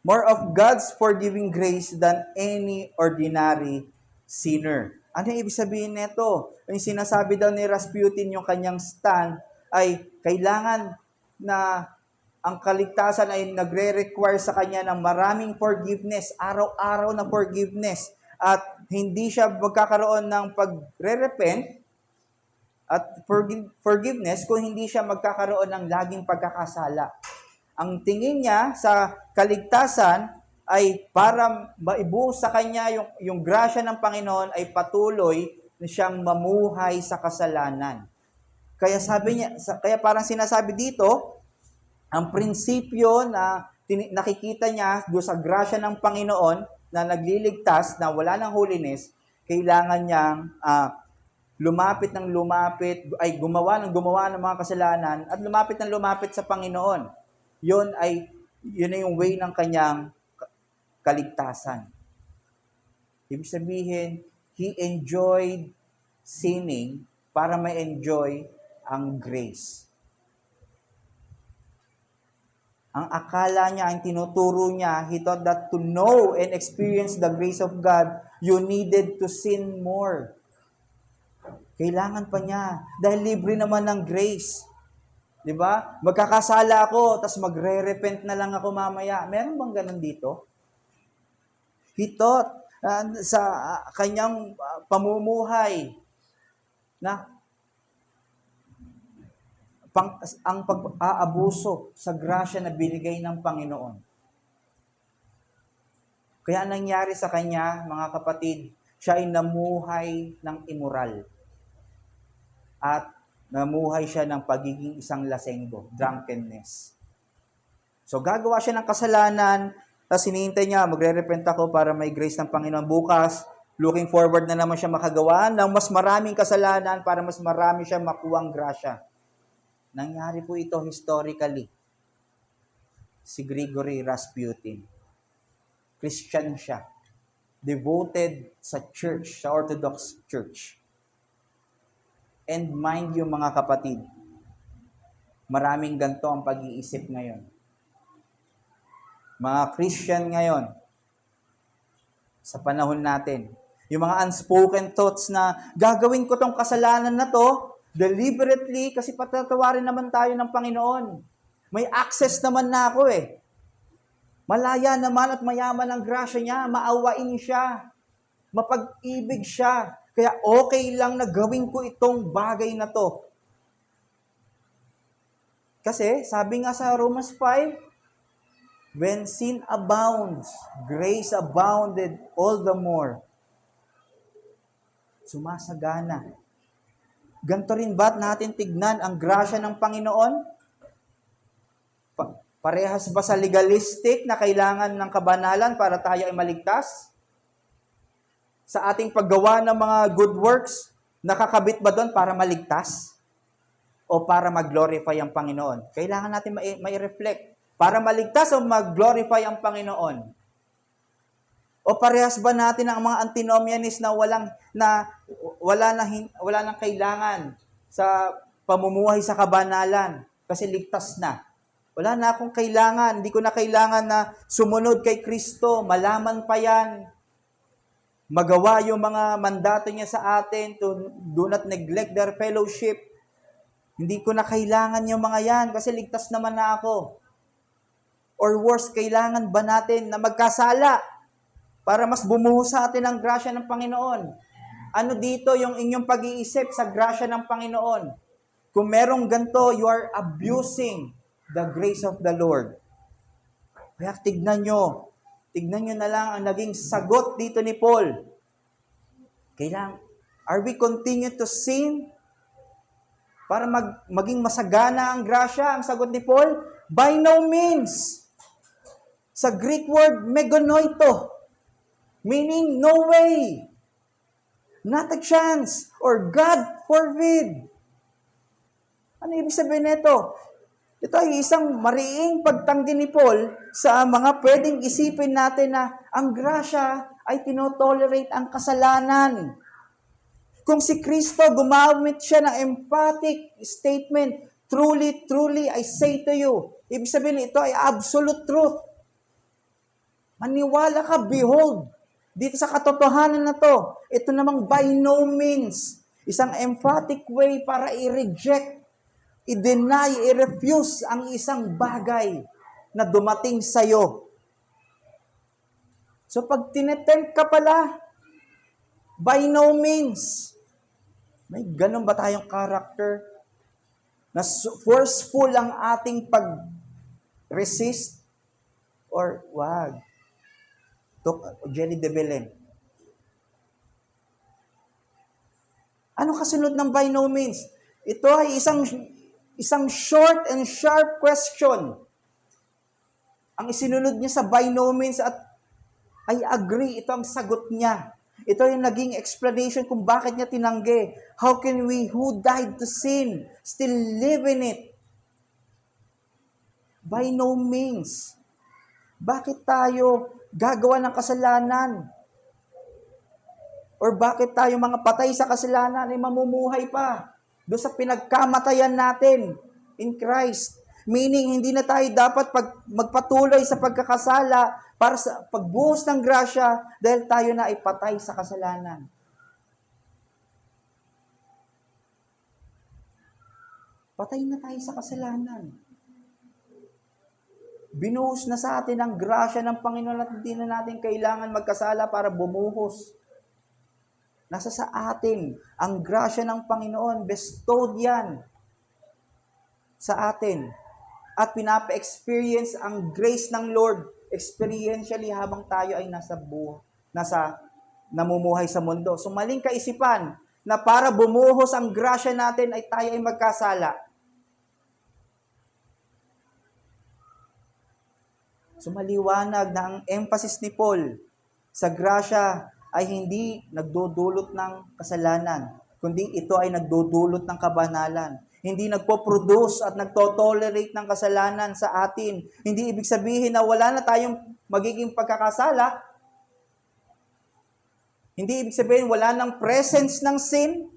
more of God's forgiving grace than any ordinary sinner. Ano yung ibig sabihin nito? Yung sinasabi daw ni Rasputin, yung kanyang stand, ay kailangan na ang kaligtasan ay nagre-require sa kanya ng maraming forgiveness, araw-araw na forgiveness, at hindi siya magkakaroon ng pagre-repent at forgiveness kung hindi siya magkakaroon ng laging pagkakasala. Ang tingin niya sa kaligtasan ay para maibuo sa kanya yung grasya ng Panginoon ay patuloy na siyang mamuhay sa kasalanan. Kaya sabi niya, kaya parang sinasabi dito, ang prinsipyo na nakikita niya doon sa grasya ng Panginoon na nagliligtas, na wala ng holiness, kailangan niyang lumapit ng gumawa ng mga kasalanan at lumapit sa Panginoon. Yun na yung way ng kanyang kaligtasan. Ibig sabihin, he enjoyed sinning para ma-enjoy ang grace. Ang akala niya, ang tinuturo niya, he thought that to know and experience the grace of God, you needed to sin more. Kailangan pa niya. Dahil libre naman ng grace. Di ba? Magkakasala ako, tapos magre-repent na lang ako mamaya. Meron bang ganun dito? He thought sa kanyang pamumuhay na ang pag-aabuso sa grasya na binigay ng Panginoon. Kaya nangyari sa kanya, mga kapatid, siya ay namuhay ng immoral. At namuhay siya ng pagiging isang lasenggo, drunkenness. So gagawa siya ng kasalanan, tapos hinihintay niya, magre-repent ako para may grace ng Panginoon. Bukas, looking forward na naman siya makagawa ng mas maraming kasalanan para mas marami siya makuwang grasya. Nangyari po ito historically. Si Grigory Rasputin. Christian siya. Devoted sa church, sa Orthodox Church. And mind you mga kapatid, maraming ganito ang pag-iisip ngayon. Mga Christian ngayon, sa panahon natin, yung mga unspoken thoughts na gagawin ko tong kasalanan na to, deliberately, kasi patatawarin naman tayo ng Panginoon. May access naman na ako eh. Malaya naman at mayaman ang grasya niya, maawain siya, mapag-ibig siya. Kaya okay lang na gawin ko itong bagay na to. Kasi sabi nga sa Romans 5, when sin abounds, grace abounded all the more. Sumasagana. Ganito rin ba't natin tignan ang grasya ng Panginoon? Parehas ba sa legalistic na kailangan ng kabanalan para tayo ay maligtas? Sa ating paggawa ng mga good works, nakakabit ba doon para maligtas? O para mag-glorify ang Panginoon? Kailangan natin mai-reflect. Para maligtas o mag-glorify ang Panginoon? O parehas ba natin ang mga antinomianist na wala nang kailangan sa pamumuhay sa kabanalan kasi ligtas na. Wala na akong kailangan, hindi ko na kailangan na sumunod kay Kristo, malaman pa yan. Magawa yung mga mandato niya sa atin to do not neglect their fellowship. Hindi ko na kailangan yung mga yan kasi ligtas naman na ako. Or worse, kailangan ba natin na magkasala para mas bumuhos sa atin ang grasya ng Panginoon? Ano dito yung inyong pag-iisip sa grasya ng Panginoon? Kung merong ganito, you are abusing the grace of the Lord. Kaya tignan nyo na lang ang naging sagot dito ni Paul. Are we continue to sin para maging masagana ang grasya? Ang sagot ni Paul, by no means. Sa Greek word, megonoito, meaning no way, not a chance, or God forbid. Ano ibig sabihin nito? Ito ay isang mariing pagtanggi ni Paul sa mga pwedeng isipin natin na ang grasya ay tinotolerate ang kasalanan. Kung si Kristo gumamit siya ng emphatic statement, truly, truly, I say to you. Ibig sabihin ito ay absolute truth. Maniwala ka, behold, dito sa katotohanan na to, ito namang by no means, isang emphatic way para i-reject, i-deny, i-refuse ang isang bagay na dumating sa'yo. So pag tinetempt ka pala, by no means, may ganun ba tayong character na forceful ang ating pag-resist? Or wag? Jenny de Belen. Ano kasunod ng by no means? Ito ay isang short and sharp question. Ang isinunod niya sa by no means at I agree, ito ang sagot niya. Ito yung naging explanation kung bakit niya tinanggi. How can we who died to sin still live in it? By no means. Bakit tayo gagawa ng kasalanan? Or bakit tayo mga patay sa kasalanan ay mamumuhay pa doon sa pinagkamatayan natin in Christ? Meaning, hindi na tayo dapat magpatuloy sa pagkakasala para sa pagbuhos ng grasya dahil tayo na ay patay sa kasalanan. Patay na tayo sa kasalanan. Binuhos na sa atin ang grasya ng Panginoon at hindi na natin kailangan magkasala para bumuhos. Nasa sa atin ang grasya ng Panginoon, bestowed yan sa atin. At pinapa-experience ang grace ng Lord experientially habang tayo ay namumuhay sa mundo. So maling kaisipan na para bumuhos ang grasya natin ay tayo ay magkasala. So maliwanag na ang emphasis ni Paul sa grasya ay hindi nagdudulot ng kasalanan, kundi ito ay nagdudulot ng kabanalan. Hindi nagpo-produce at nagto-tolerate ng kasalanan sa atin. Hindi ibig sabihin na wala na tayong magiging pagkakasala. Hindi ibig sabihin wala ng presence ng sin,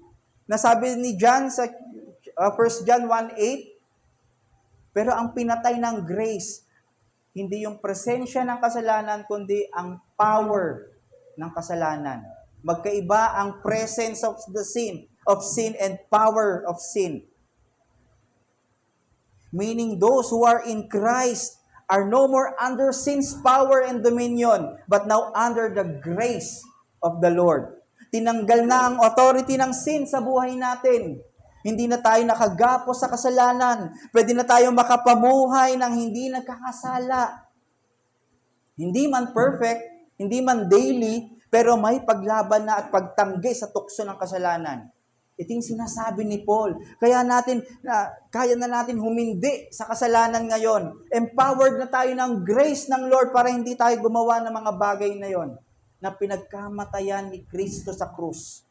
na sabi ni John sa 1 John 1:8. Pero ang pinatay ng grace, hindi yung presensya ng kasalanan, kundi ang power ng kasalanan. Magkaiba ang presence of sin and power of sin. Meaning those who are in Christ are no more under sin's power and dominion, but now under the grace of the Lord. Tinanggal na ang authority ng sin sa buhay natin. Hindi na tayo nakagapos sa kasalanan. Pwede na tayo makapamuhay ng hindi nagkakasala. Hindi man perfect, hindi man daily, pero may paglaban na at pagtanggi sa tukso ng kasalanan. Ito yung sinasabi ni Paul. Kaya na natin humindi sa kasalanan ngayon. Empowered na tayo ng grace ng Lord para hindi tayo gumawa ng mga bagay na yon na pinagkamatayan ni Kristo sa krus.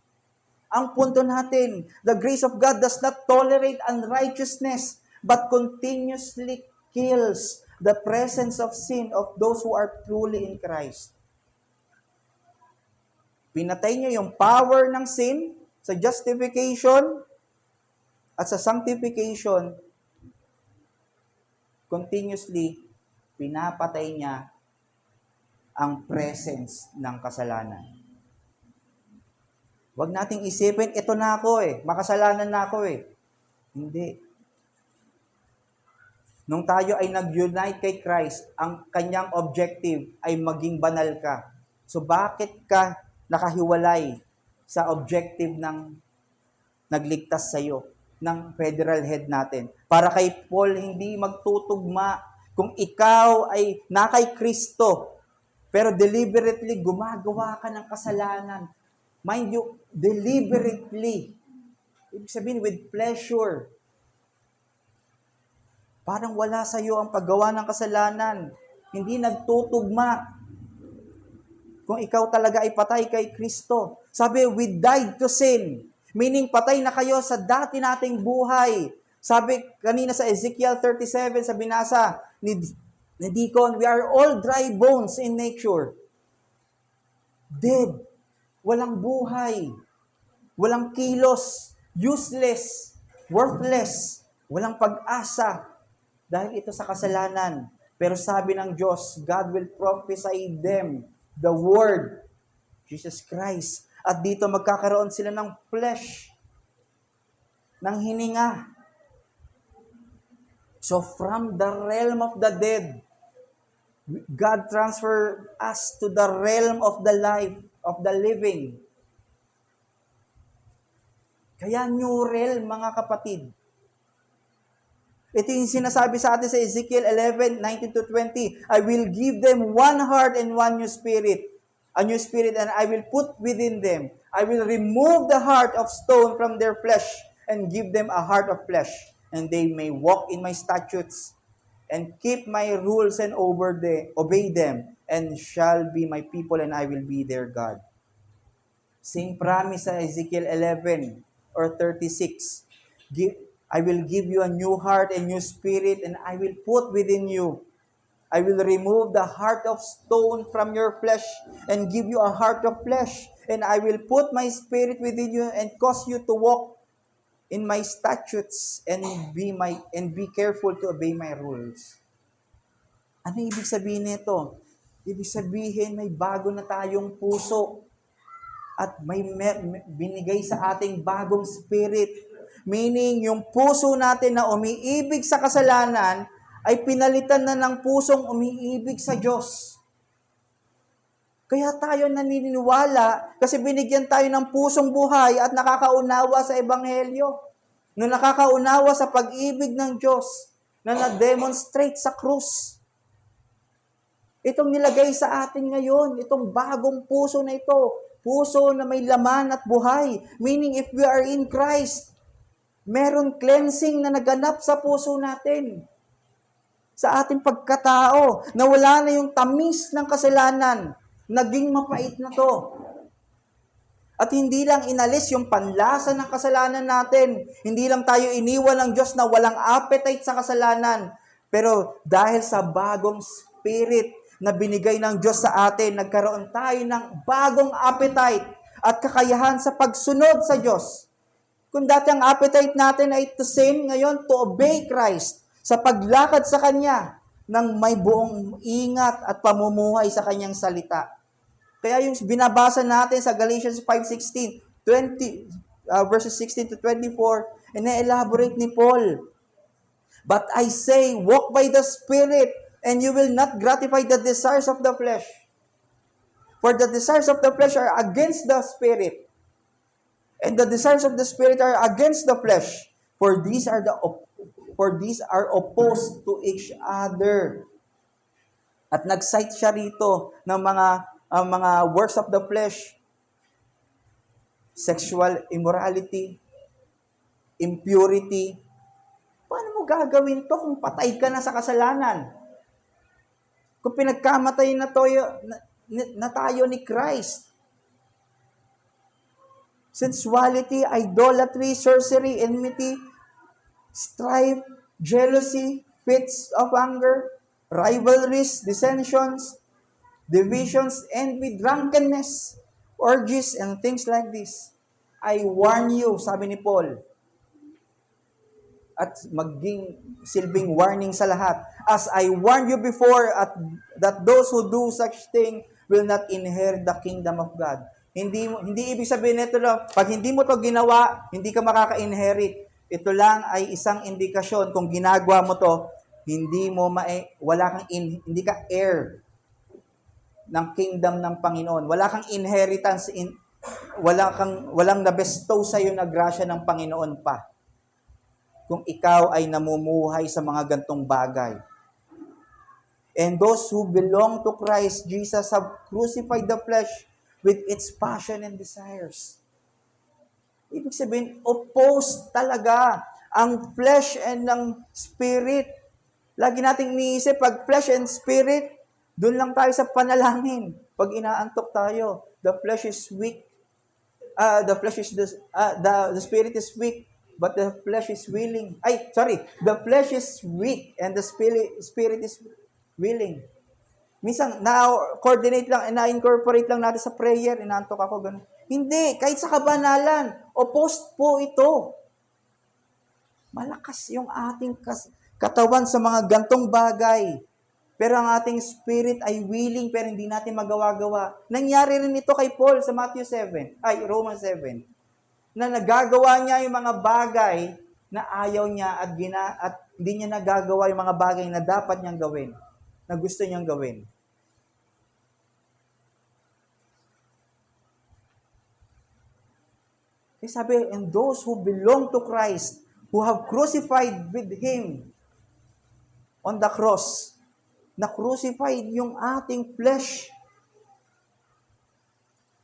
Ang punto natin, the grace of God does not tolerate unrighteousness, but continuously kills the presence of sin of those who are truly in Christ. Pinatay niya yung power ng sin sa justification at sa sanctification. Continuously, pinapatay niya ang presence ng kasalanan. Huwag nating isipin, ito na ako makasalanan na ako Hindi. Nung tayo ay nag-unite kay Christ, ang kanyang objective ay maging banal ka. So bakit ka nakahiwalay sa objective ng nagligtas sa iyo, ng federal head natin? Para kay Paul, hindi magtutugma kung ikaw ay nakay Kristo, pero deliberately gumagawa ka ng kasalanan. Mind you, deliberately. Ibig sabihin, with pleasure. Parang wala sa iyo ang paggawa ng kasalanan. Hindi nagtutugma. Kung ikaw talaga ay patay kay Kristo. Sabi, we died to sin. Meaning, patay na kayo sa dati nating buhay. Sabi kanina sa Ezekiel 37, sa binasa ni Deacon, we are all dry bones in nature. Dead. Walang buhay. Walang kilos. Useless. Worthless. Walang pag-asa. Dahil ito sa kasalanan. Pero sabi ng Diyos, God will prophesy them the Word, Jesus Christ. At dito magkakaroon sila ng flesh, ng hininga. So from the realm of the dead, God transferred us to the realm of the life, of the living. Kaya new realm, mga kapatid. Ito yung sinasabi sa atin sa Ezekiel 11:19-20. I will give them one heart and one new spirit. A new spirit, and I will put within them. I will remove the heart of stone from their flesh and give them a heart of flesh. And they may walk in my statutes and keep my rules and obey them, and shall be my people, and I will be their God. Same promise sa Ezekiel 11 or 36. I will give you a new heart and new spirit, and I will put within you. I will remove the heart of stone from your flesh and give you a heart of flesh. And I will put my spirit within you and cause you to walk in my statutes and be careful to obey my rules. Ano ibig sabihin nito? Ibig sabihin may bago na tayong puso at may binigay sa ating bagong spirit. Meaning, yung puso natin na umiibig sa kasalanan ay pinalitan na ng pusong umiibig sa Diyos. Kaya tayo naniniwala kasi binigyan tayo ng pusong buhay at nakakaunawa sa Ebanghelyo. Na nakakaunawa sa pag-ibig ng Diyos na na-demonstrate sa krus. Itong nilagay sa atin ngayon, itong bagong puso na ito, puso na may laman at buhay. Meaning, if we are in Christ, meron cleansing na naganap sa puso natin. Sa ating pagkatao, na wala na yung tamis ng kasalanan, naging mapait na to. At hindi lang inalis yung panlasa ng kasalanan natin. Hindi lang tayo iniwan ng Diyos na walang appetite sa kasalanan. Pero dahil sa bagong spirit na binigay ng Diyos sa atin, nagkaroon tayo ng bagong appetite at kakayahan sa pagsunod sa Diyos. Kung dati ang appetite natin ay to sin, ngayon to obey Christ sa paglakad sa Kanya ng may buong ingat at pamumuhay sa Kanyang salita. Kaya yung binabasa natin sa Galatians 5:16, verses 16-24, ina-elaborate ni Paul. But I say, walk by the Spirit, and you will not gratify the desires of the flesh. For the desires of the flesh are against the Spirit, and the desires of the Spirit are against the flesh. For these are opposed to each other. At nag-cite siya rito ng mga works of the flesh: sexual immorality, impurity. Paano mo gagawin to kung patay ka na sa kasalanan? Kung pinagkamatay na tayo ni Christ. Sensuality, idolatry, sorcery, enmity, strife, jealousy, fits of anger, rivalries, dissensions, divisions, envy, drunkenness. orgies and things like this. I warn you, sabi ni Paul, at maging silbing warning sa lahat. As I warned you before, that those who do such thing will not inherit the kingdom of God. Hindi ibig sabihin nito lang, pag hindi mo to ginawa, hindi ka makaka-inherit. Ito lang ay isang indikasyon kung ginagawa mo to, hindi ka heir ng kingdom ng Panginoon. Wala kang inheritance, walang nabestow sa iyo na grasya ng Panginoon pa. Kung ikaw ay namumuhay sa mga gantong bagay. And those who belong to Christ Jesus have crucified the flesh with its passion and desires. Ibig sabihin, opposed talaga ang flesh and ng spirit. Lagi nating iniisip, pag flesh and spirit, doon lang tayo sa panalangin. Pag inaantok tayo, the flesh is weak. The spirit is weak, but the flesh is willing. The flesh is weak and the spirit is willing. Minsan, na-coordinate lang, na-incorporate lang natin sa prayer, inaantok ako, ganun. Hindi, kahit sa kabanalan, opposed po ito. Malakas yung ating katawan sa mga gantong bagay. Pero ang ating spirit ay willing, pero hindi natin magawa-gawa. Nangyari rin ito kay Paul sa Romans 7. Na nagagawa niya yung mga bagay na ayaw niya at hindi niya nagagawa yung mga bagay na dapat niyang gawin, na gusto niyang gawin. Kaya sabi, and those who belong to Christ, who have crucified with Him on the cross, na-crucified yung ating flesh.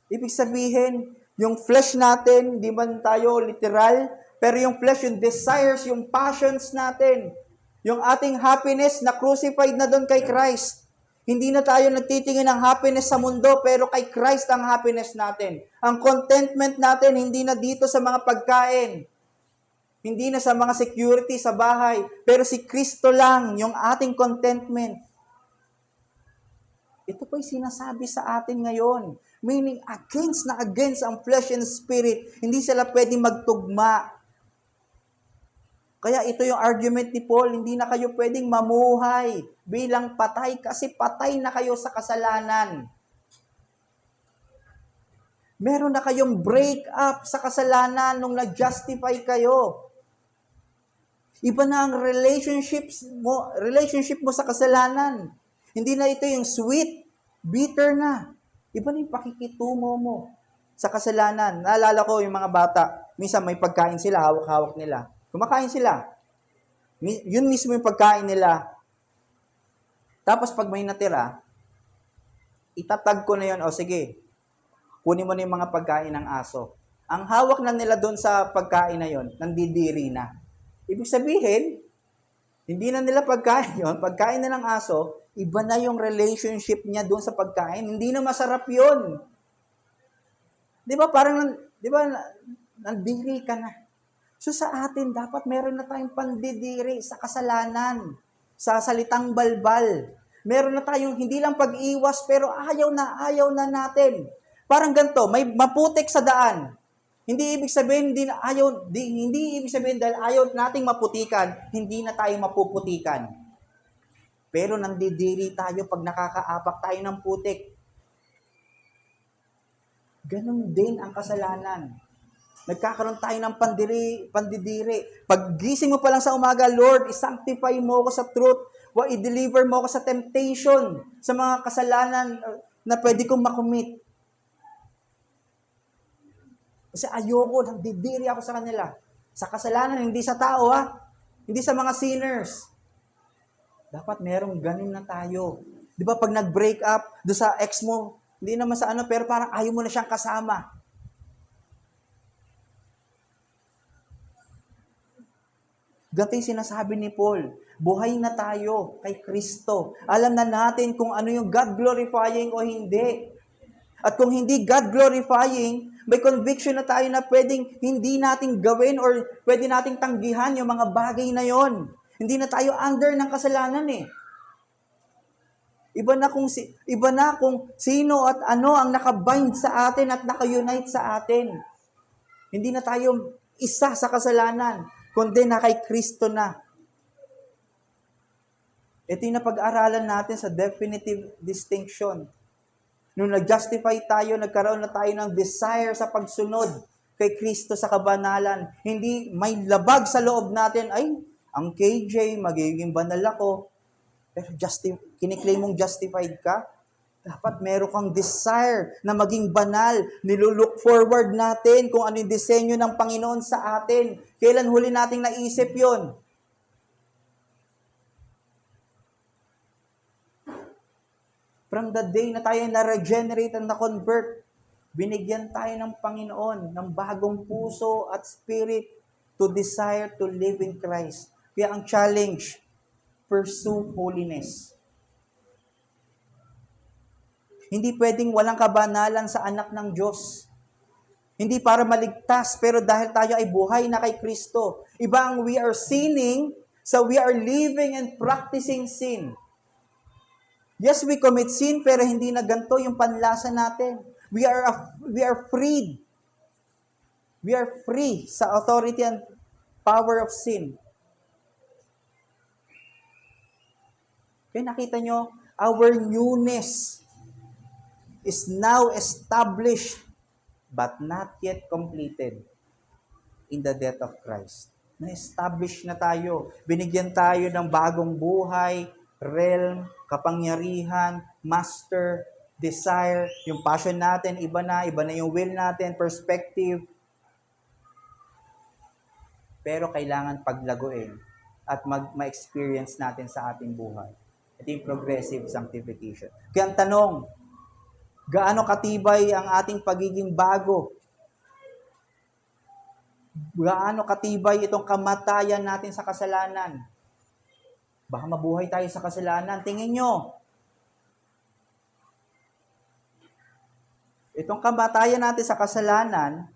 Ibig sabihin, yung flesh natin, di man tayo literal, pero yung flesh, yung desires, yung passions natin, yung ating happiness, na-crucified na doon kay Christ. Hindi na tayo nagtitingin ng happiness sa mundo, pero kay Christ ang happiness natin. Ang contentment natin, hindi na dito sa mga pagkain. Hindi na sa mga security sa bahay. Pero si Kristo lang, yung ating contentment. Ito po'y sinasabi sa atin ngayon. Meaning, against ang flesh and spirit. Hindi sila pwedeng magtugma. Kaya ito yung argument ni Paul, hindi na kayo pwedeng mamuhay bilang patay kasi patay na kayo sa kasalanan. Meron na kayong break up sa kasalanan nung nag-justify kayo. Iba na ang relationship mo sa kasalanan. Hindi na ito yung sweet, bitter na. Iba na yung pakikitungo mo sa kasalanan. Naalala ko yung mga bata, minsan may pagkain sila, hawak-hawak nila. Kumakain sila. Yun mismo yung pagkain nila. Tapos pag may natira, itatag ko na yun, sige, kunin mo na yung mga pagkain ng aso. Ang hawak na nila doon sa pagkain na yun, nandidiri na. Ibig sabihin, hindi na nila pagkain yun, pagkain na ng aso, iba na yung relationship niya doon sa pagkain. Hindi na masarap yun. Di ba, nandiri ka na. So sa atin, dapat meron na tayong pandidiri sa kasalanan, sa salitang balbal. Meron na tayong hindi lang pag-iwas, pero ayaw na natin. Parang ganito, may maputik sa daan. Hindi ibig sabihin hindi ibig sabihin dahil ayaw nating maputikan, hindi na tayo mapuputikan. Pero nandidiri tayo pag nakakaapak tayo ng putik. Ganon din ang kasalanan. Nagkakaroon tayo ng pandidiri. Pag gising mo pa lang sa umaga, Lord, i-sanctify mo ako sa truth. I-deliver mo ako sa temptation, sa mga kasalanan na pwede kong makumit. Kasi ayoko, nagdidiri ako sa kanila. Sa kasalanan, hindi sa tao, hindi sa mga sinners. Dapat merong ganun na tayo. Di ba pag nag-break up, doon sa ex mo, hindi naman sa pero parang ayaw mo na siyang kasama. Ganito yung sinasabi ni Paul, buhay na tayo kay Kristo. Alam na natin kung ano yung God-glorifying o hindi. At kung hindi God-glorifying, may conviction na tayo na pwedeng hindi natin gawin or pwede nating tanggihan yung mga bagay na yon. Hindi na tayo under ng kasalanan . Iba na kung sino at ano ang nakabind sa atin at naka-unite sa atin. Hindi na tayo isa sa kasalanan, kundi na kay Kristo na. Ito yung napag-aralan natin sa definitive distinction. Nung nag-justify tayo, nagkaroon na tayo ng desire sa pagsunod kay Kristo sa kabanalan. Hindi may labag sa loob natin, ay, ang KJ, magiging banal ako. Pero kiniklaim mong justified ka? Dapat meron kang desire na maging banal. Nilulook forward natin kung ano yung disenyo ng Panginoon sa atin. Kailan huli nating naisip yon? From the day na tayo na-regenerate and na-convert, binigyan tayo ng Panginoon ng bagong puso at spirit to desire to live in Christ. Kaya ang challenge, pursue holiness. Hindi pwedeng walang kabanalan sa anak ng Diyos. Hindi para maligtas, pero dahil tayo ay buhay na kay Kristo. Iba ang we are sinning, so we are living and practicing sin. Yes, we commit sin, pero hindi na ganito yung panlasa natin. We are freed. We are free sa authority and power of sin. Kaya nakita nyo, our newness is now established but not yet completed in the death of Christ. Na-establish na tayo. Binigyan tayo ng bagong buhay, realm, kapangyarihan, master, desire, yung passion natin, iba na yung will natin, perspective. Pero kailangan paglaguin at ma-experience natin sa ating buhay. Ito yung progressive sanctification. Kaya ang tanong, gaano katibay ang ating pagiging bago? Gaano katibay itong kamatayan natin sa kasalanan? Baka mabuhay tayo sa kasalanan. Tingin nyo, itong kamatayan natin sa kasalanan,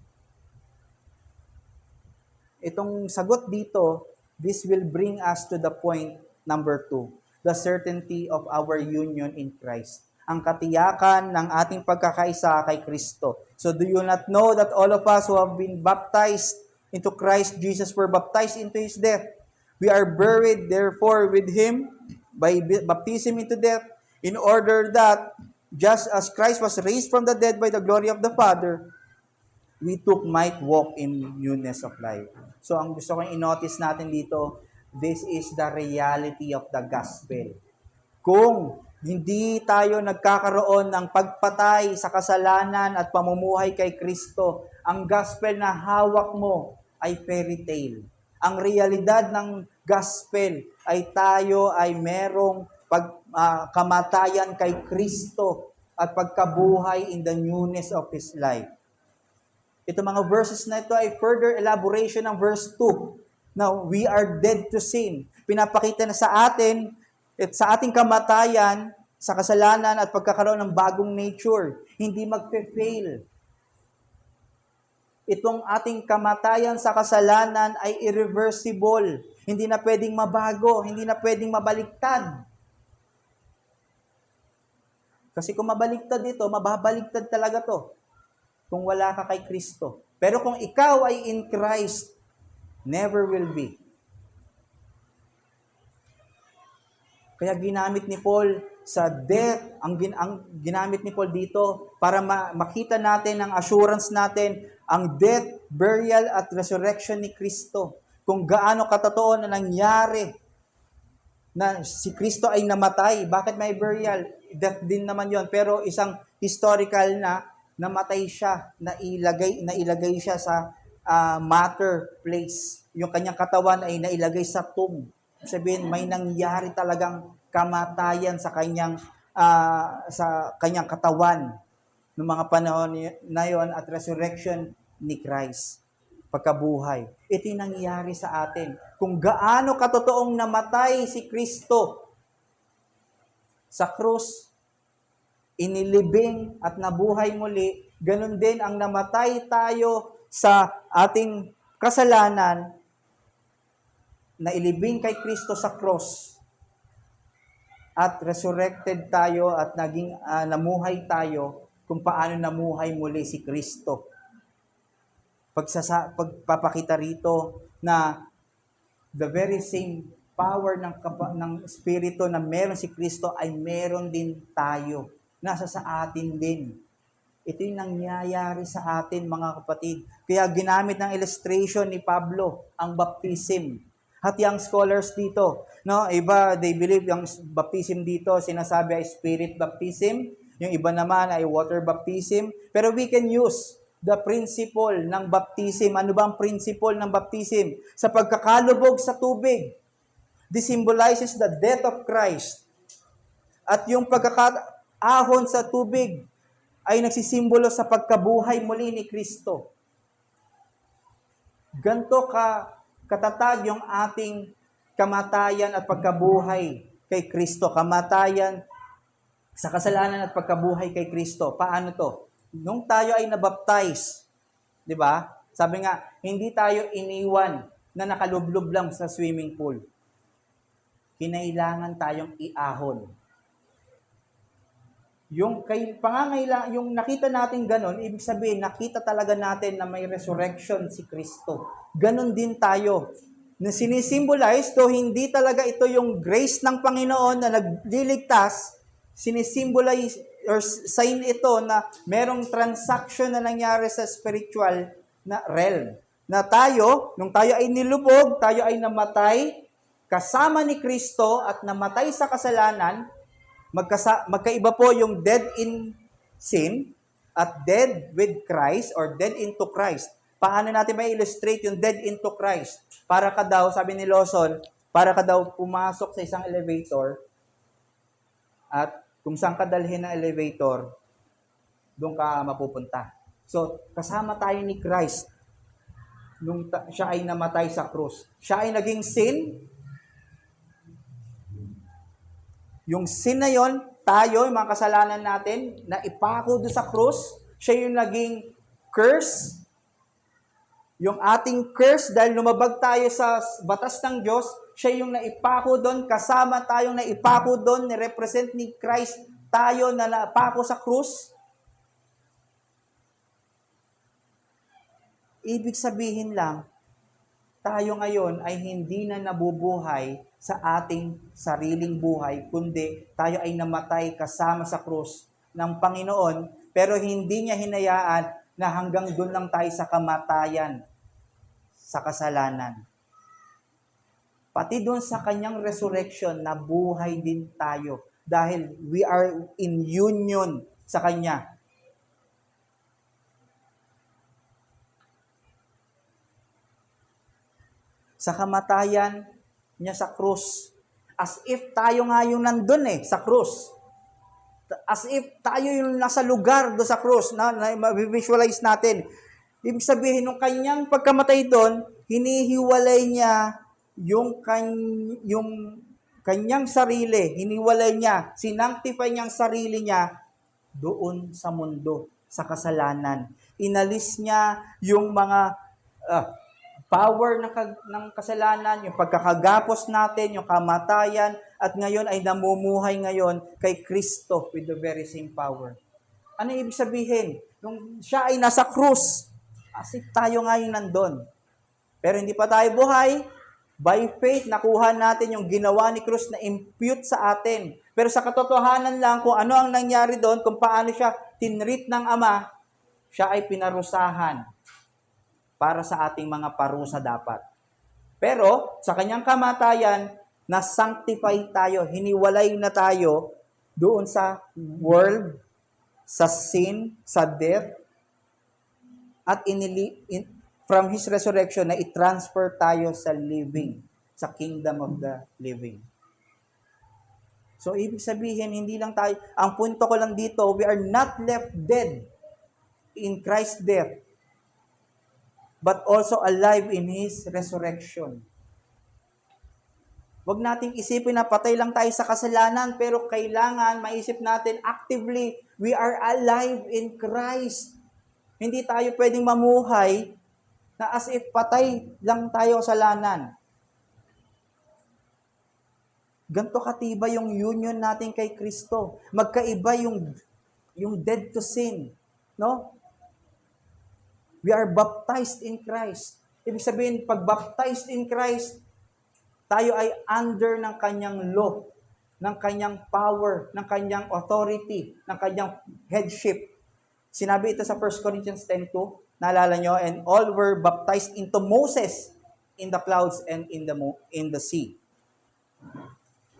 itong sagot dito, this will bring us to the point number 2, the certainty of our union in Christ. Ang katiyakan ng ating pagkakaisa kay Kristo. So do you not know that all of us who have been baptized into Christ Jesus were baptized into His death? We are buried therefore with Him by baptism into death, in order that just as Christ was raised from the dead by the glory of the Father, we too might walk in newness of life. So ang gusto kong i-notice natin dito, this is the reality of the gospel. Kung hindi tayo nagkakaroon ng pagpatay sa kasalanan at pamumuhay kay Kristo, ang gospel na hawak mo ay fairy tale. Ang realidad ng gospel ay tayo ay merong kamatayan kay Kristo at pagkabuhay in the newness of His life. Ito mga verses na ito ay further elaboration ng verse 2. Now, we are dead to sin. Pinapakita na sa atin at sa ating kamatayan, sa kasalanan at pagkakaroon ng bagong nature, hindi magpe-fail. Itong ating kamatayan sa kasalanan ay irreversible. Hindi na pwedeng mabago, hindi na pwedeng mabaliktad. Kasi kung mabaliktad ito, mababaliktad talaga to kung wala ka kay Kristo. Pero kung ikaw ay in Christ, never will be. Kaya ginamit ni Paul sa death, ang ginamit ni Paul dito para makita natin ang assurance natin, ang death, burial, at resurrection ni Kristo. Kung gaano katotoo na nangyari na si Kristo ay namatay. Bakit may burial? Death din naman yon, pero isang historical na namatay siya, nailagay siya sa matter place. Yung kanyang katawan ay nailagay sa tomb. Sabihin, may nangyari talagang kamatayan sa kanyang katawan ng mga panahon na yon at resurrection ni Christ. Pagkabuhay. Ito yung nangyari sa atin. Kung gaano katotoong namatay si Kristo sa krus, inilibing at nabuhay muli, ganun din ang namatay tayo sa ating kasalanan, na ilibing kay Kristo sa cross, at resurrected tayo at naging namuhay tayo kung paano namuhay muli si Kristo. Pagpapakita rito na the very same power ng Espiritu na meron si Kristo ay meron din tayo. Nasa sa atin din. Ito yung nangyayari sa atin, mga kapatid. Kaya ginamit ng illustration ni Pablo ang baptism. At yung scholars dito, no, iba, they believe yung baptism dito, sinasabi ay spirit baptism. Yung iba naman ay water baptism. Pero we can use the principle ng baptism. Ano ba ang principle ng baptism? Sa pagkakalubog sa tubig. This symbolizes the death of Christ. At yung pagkakaahon sa tubig ay nagsisimbolo sa pagkabuhay muli ni Kristo. Ganto katatag yung ating kamatayan at pagkabuhay kay Kristo. Kamatayan sa kasalanan at pagkabuhay kay Kristo. Paano to? Nung tayo ay nabaptize, di ba? Sabi nga, hindi tayo iniwan na nakalublob lang sa swimming pool. Kinailangan tayong iahon. Yung nakita natin ganon, ibig sabihin, nakita talaga natin na may resurrection si Kristo. Ganon din tayo. Na sinisimbolize to, hindi talaga ito yung grace ng Panginoon na nagliligtas, sinisimbolize or sign ito na merong transaction na nangyari sa spiritual na realm. Na tayo, nung tayo ay nilubog, tayo ay namatay, kasama ni Kristo at namatay sa kasalanan, magkaiba po yung dead in sin at dead with Christ or dead into Christ. Paano natin may illustrate yung dead into Christ? Para ka daw, sabi ni Lawson, para ka daw pumasok sa isang elevator at kung saan ka dalhin ng elevator, doon ka mapupunta. So, kasama tayo ni Christ nung siya ay namatay sa krus. Siya ay naging sin. Yung sin na yon, tayo, yung mga kasalanan natin, na ipako doon sa krus, siya yung naging curse. Yung ating curse, dahil lumabag tayo sa batas ng Diyos, siya yung naipako doon, kasama tayong naipako doon, ni-represent ni Christ tayo na napako sa krus. Ibig sabihin lang, tayo ngayon ay hindi na nabubuhay sa ating sariling buhay, kundi tayo ay namatay kasama sa krus ng Panginoon, pero hindi niya hinayaan na hanggang doon lang tayo sa kamatayan, sa kasalanan. Pati doon sa kanyang resurrection, nabuhay din tayo dahil we are in union sa kanya. Sa kamatayan niya sa krus. As if tayo nga yung nandun sa krus. As if tayo yung nasa lugar do sa krus na visualize natin. Ibig sabihin, nung kanyang pagkamatay doon, hinihiwalay niya yung kanyang sarili, hiniwalay niya, sinanctify niyang sarili niya doon sa mundo, sa kasalanan. Inalis niya yung mga power ng kasalanan, yung pagkakagapos natin, yung kamatayan, at ngayon ay namumuhay ngayon kay Kristo with the very same power. Ano ibig sabihin? Nung siya ay nasa krus, as if tayo nga yung nandun. Pero hindi pa tayo buhay, by faith, nakuha natin yung ginawa ni Cruz na impute sa atin. Pero sa katotohanan lang, kung ano ang nangyari doon, kung paano siya tinreat ng Ama, siya ay pinarusahan para sa ating mga parusa dapat. Pero, sa kanyang kamatayan, na-sanctify tayo, hiniwalay na tayo doon sa world, sa sin, sa death, at from His resurrection na i-transfer tayo sa living, sa kingdom of the living. So, ibig sabihin, hindi lang tayo, ang punto ko lang dito, we are not left dead in Christ's death, but also alive in His resurrection. Huwag nating isipin na patay lang tayo sa kasalanan, pero kailangan maisip natin actively, we are alive in Christ. Hindi tayo pwedeng mamuhay na as if patay lang tayo sa kasalanan. Ganto katiba yung union natin kay Kristo. Magkaiba yung dead to sin, no? We are baptized in Christ. Ibig sabihin, pag baptized in Christ, tayo ay under ng kanyang law, ng kanyang power, ng kanyang authority, ng kanyang headship. Sinabi ito sa 1 Corinthians 10:2, naalala nyo, and all were baptized into Moses in the clouds and in the sea.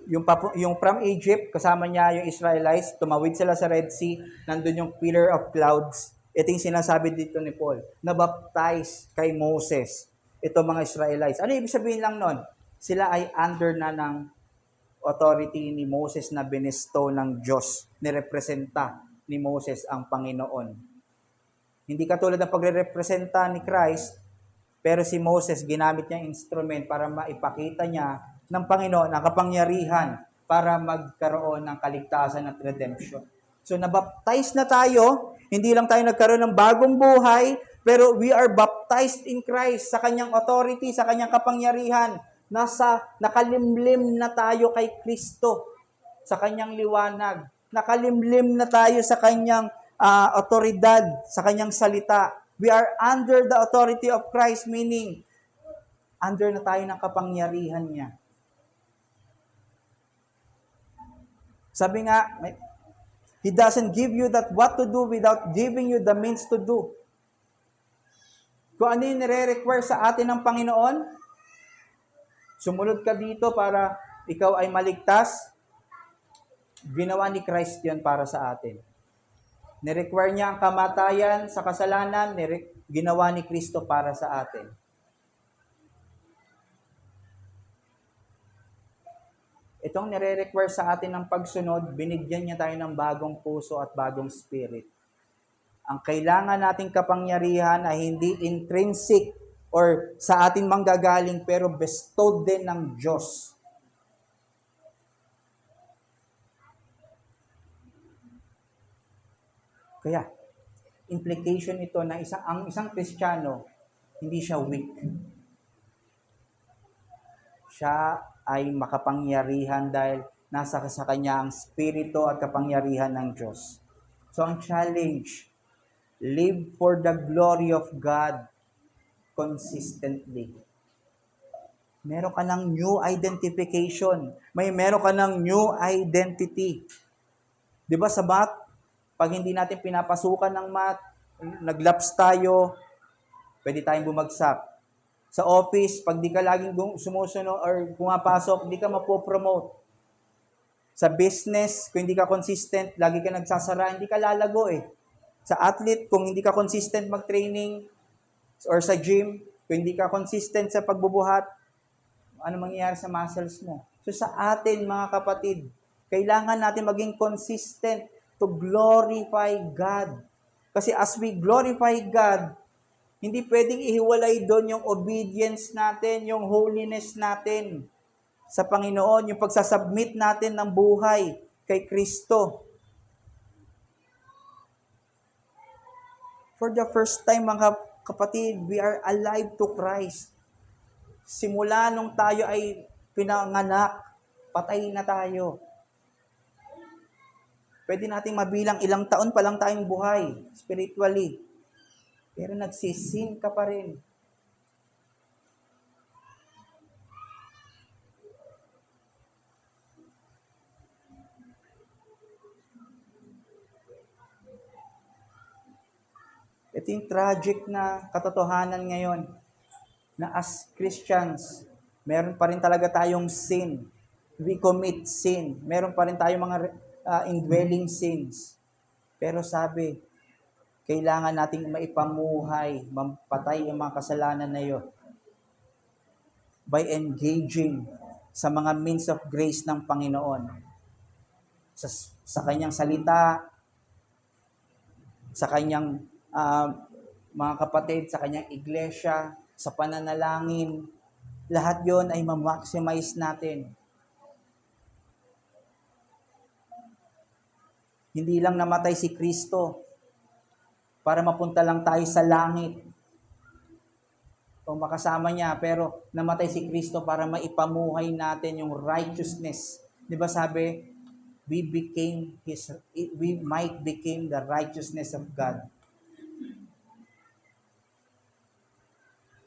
Yung from Egypt, kasama niya yung Israelites, tumawid sila sa Red Sea, nandun yung pillar of clouds. Ito yung sinasabi dito ni Paul, na-baptize kay Moses, ito mga Israelites. Ano ibig sabihin lang nun? Sila ay under na ng authority ni Moses na binisto ng Diyos, nirepresenta ni Moses ang Panginoon. Hindi katulad ng pagre-representa ni Christ, pero si Moses, ginamit niya instrument para maipakita niya ng Panginoon ang kapangyarihan para magkaroon ng kaligtasan at redemption. So, nabaptize na tayo, hindi lang tayo nagkaroon ng bagong buhay, pero we are baptized in Christ sa kanyang authority, sa kanyang kapangyarihan. Nakalimlim na tayo kay Kristo sa kanyang liwanag. Nakalimlim na tayo sa kanyang otoridad, sa kanyang salita. We are under the authority of Christ, meaning, under na tayo ng kapangyarihan niya. Sabi nga, He doesn't give you that what to do without giving you the means to do. Kung ano yung nire-require sa atin ng Panginoon, sumunod ka dito para ikaw ay maligtas, ginawa ni Christ yun para sa atin. Nirequire niya ang kamatayan sa kasalanan, ginawa ni Kristo para sa atin. Itong nire-require sa atin ng pagsunod, binigyan niya tayo ng bagong puso at bagong spirit. Ang kailangan nating kapangyarihan ay hindi intrinsic or sa atin manggagaling, pero bestowed din ng Diyos. Kaya, implication ito na ang isang Kristiyano, hindi siya weak. Siya ay makapangyarihan dahil nasa sa kanya ang spirito at kapangyarihan ng Diyos. So, ang challenge, live for the glory of God consistently. Meron ka ng new identification. Meron ka ng new identity. Di ba sa math, pag hindi natin pinapasukan ng math, naglaps tayo, pwede tayong bumagsak. Sa office, pag di ka laging sumusunod or pumapasok, hindi ka mapopromote. Sa business, kung hindi ka consistent, lagi ka nagsasara, hindi ka lalago eh. Sa athlete, kung hindi ka consistent mag-training, or sa gym, kung hindi ka consistent sa pagbubuhat, ano mangyayari sa muscles mo? So sa atin, mga kapatid, kailangan natin maging consistent to glorify God. Kasi as we glorify God, hindi pwedeng ihiwalay doon yung obedience natin, yung holiness natin sa Panginoon, yung pagsasubmit natin ng buhay kay Kristo. For the first time, mga kapatid, we are alive to Christ. Simula nung tayo ay pinanganak, patay na tayo. Pwede nating mabilang ilang taon pa lang tayong buhay, spiritually. Pero nagsisin ka pa rin. Ito yung tragic na katotohanan ngayon na as Christians, meron pa rin talaga tayong sin. We commit sin. Meron pa rin tayong mga indwelling sins. Pero sabi, kailangan nating maipamuhay, mampatay ang mga kasalanan na yun by engaging sa mga means of grace ng Panginoon. Sa kanyang salita, sa kanyang mga kapatid, sa kanyang iglesia, sa pananalangin, lahat yon ay ma-maximize natin. Hindi lang namatay si Kristo para mapunta lang tayo sa langit. o makasama niya, pero namatay si Kristo para maipamuhay natin yung righteousness. Di ba sabi, we might become the righteousness of God.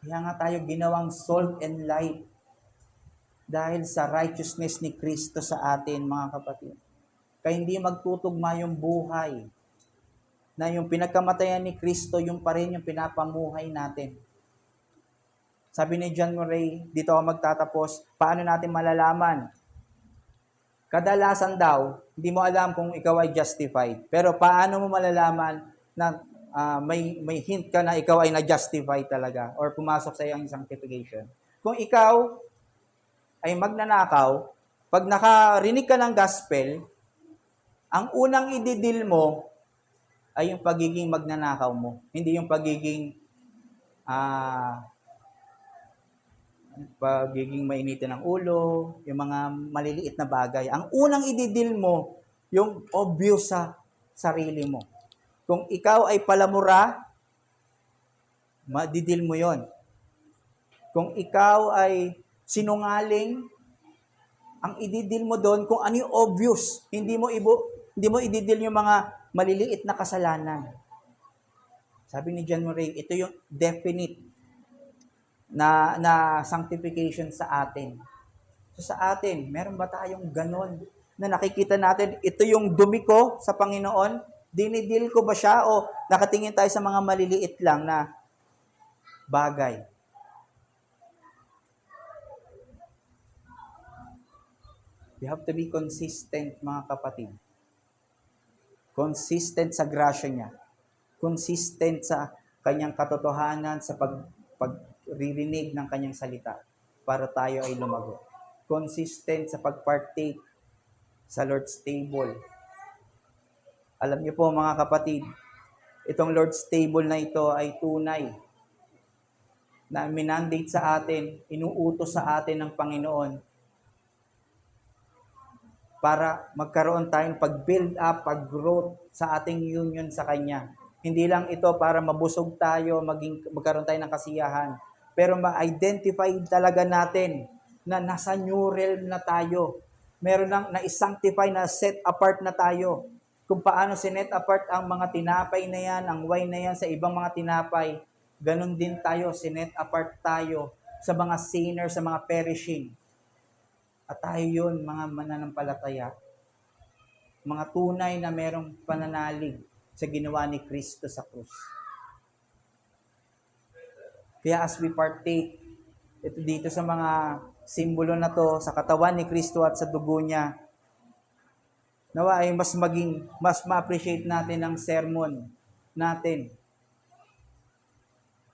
Kaya nga tayo ginawang salt and light dahil sa righteousness ni Kristo sa atin, mga kapatid. Kaya hindi magtutugma yung buhay na yung pinagkamatayan ni Kristo, yung pa rin yung pinapamuhay natin. Sabi ni John Murray, dito ako magtatapos, paano natin malalaman? Kadalasan daw, hindi mo alam kung ikaw ay justified. Pero paano mo malalaman na may hint ka na ikaw ay na-justify talaga or pumasok sa iyong sanctification? Kung ikaw ay magnanakaw, pag nakarinig ka ng gospel, ang unang ididil mo ay yung pagiging magnanakaw mo. Hindi yung pagiging mainitin ng ulo, yung mga maliliit na bagay. Ang unang ididil mo, yung obvious sa sarili mo. Kung ikaw ay palamura, madidil mo yon. Kung ikaw ay sinungaling, ang ididil mo doon kung ano yung obvious. Hindi mo ididil yung mga maliliit na kasalanan. Sabi ni John Murray, ito yung definite na sanctification sa atin. So sa atin, meron ba tayong ganon na nakikita natin, ito yung dumi ko sa Panginoon, dinidil ko ba siya o nakatingin tayo sa mga maliliit lang na bagay? You have to be consistent, mga kapatid. Consistent sa grasya niya. Consistent sa kanyang katotohanan, sa pagririnig ng kanyang salita para tayo ay lumago. Consistent sa pagpartake sa Lord's table. Alam niyo po, mga kapatid, itong Lord's table na ito ay tunay na minandate sa atin, inuutos sa atin ng Panginoon para magkaroon tayong pag-build up, pag-growth sa ating union sa Kanya. Hindi lang ito para mabusog tayo, magkaroon tayo ng kasiyahan, pero ma-identify talaga natin na nasa new realm na tayo. Meron nang na-sanctify, na set apart na tayo. Kung paano sinet apart ang mga tinapay na yan, ang wine na yan sa ibang mga tinapay, ganun din tayo, sinet apart tayo sa mga sinners, sa mga perishing. At tayo yun, mga mananampalataya, mga tunay na merong pananalig sa ginawa ni Kristo sa krus. Kaya as we partake, ito dito sa mga simbolo na to, sa katawan ni Kristo at sa dugo niya, nawa ay mas ma-appreciate natin ang sermon natin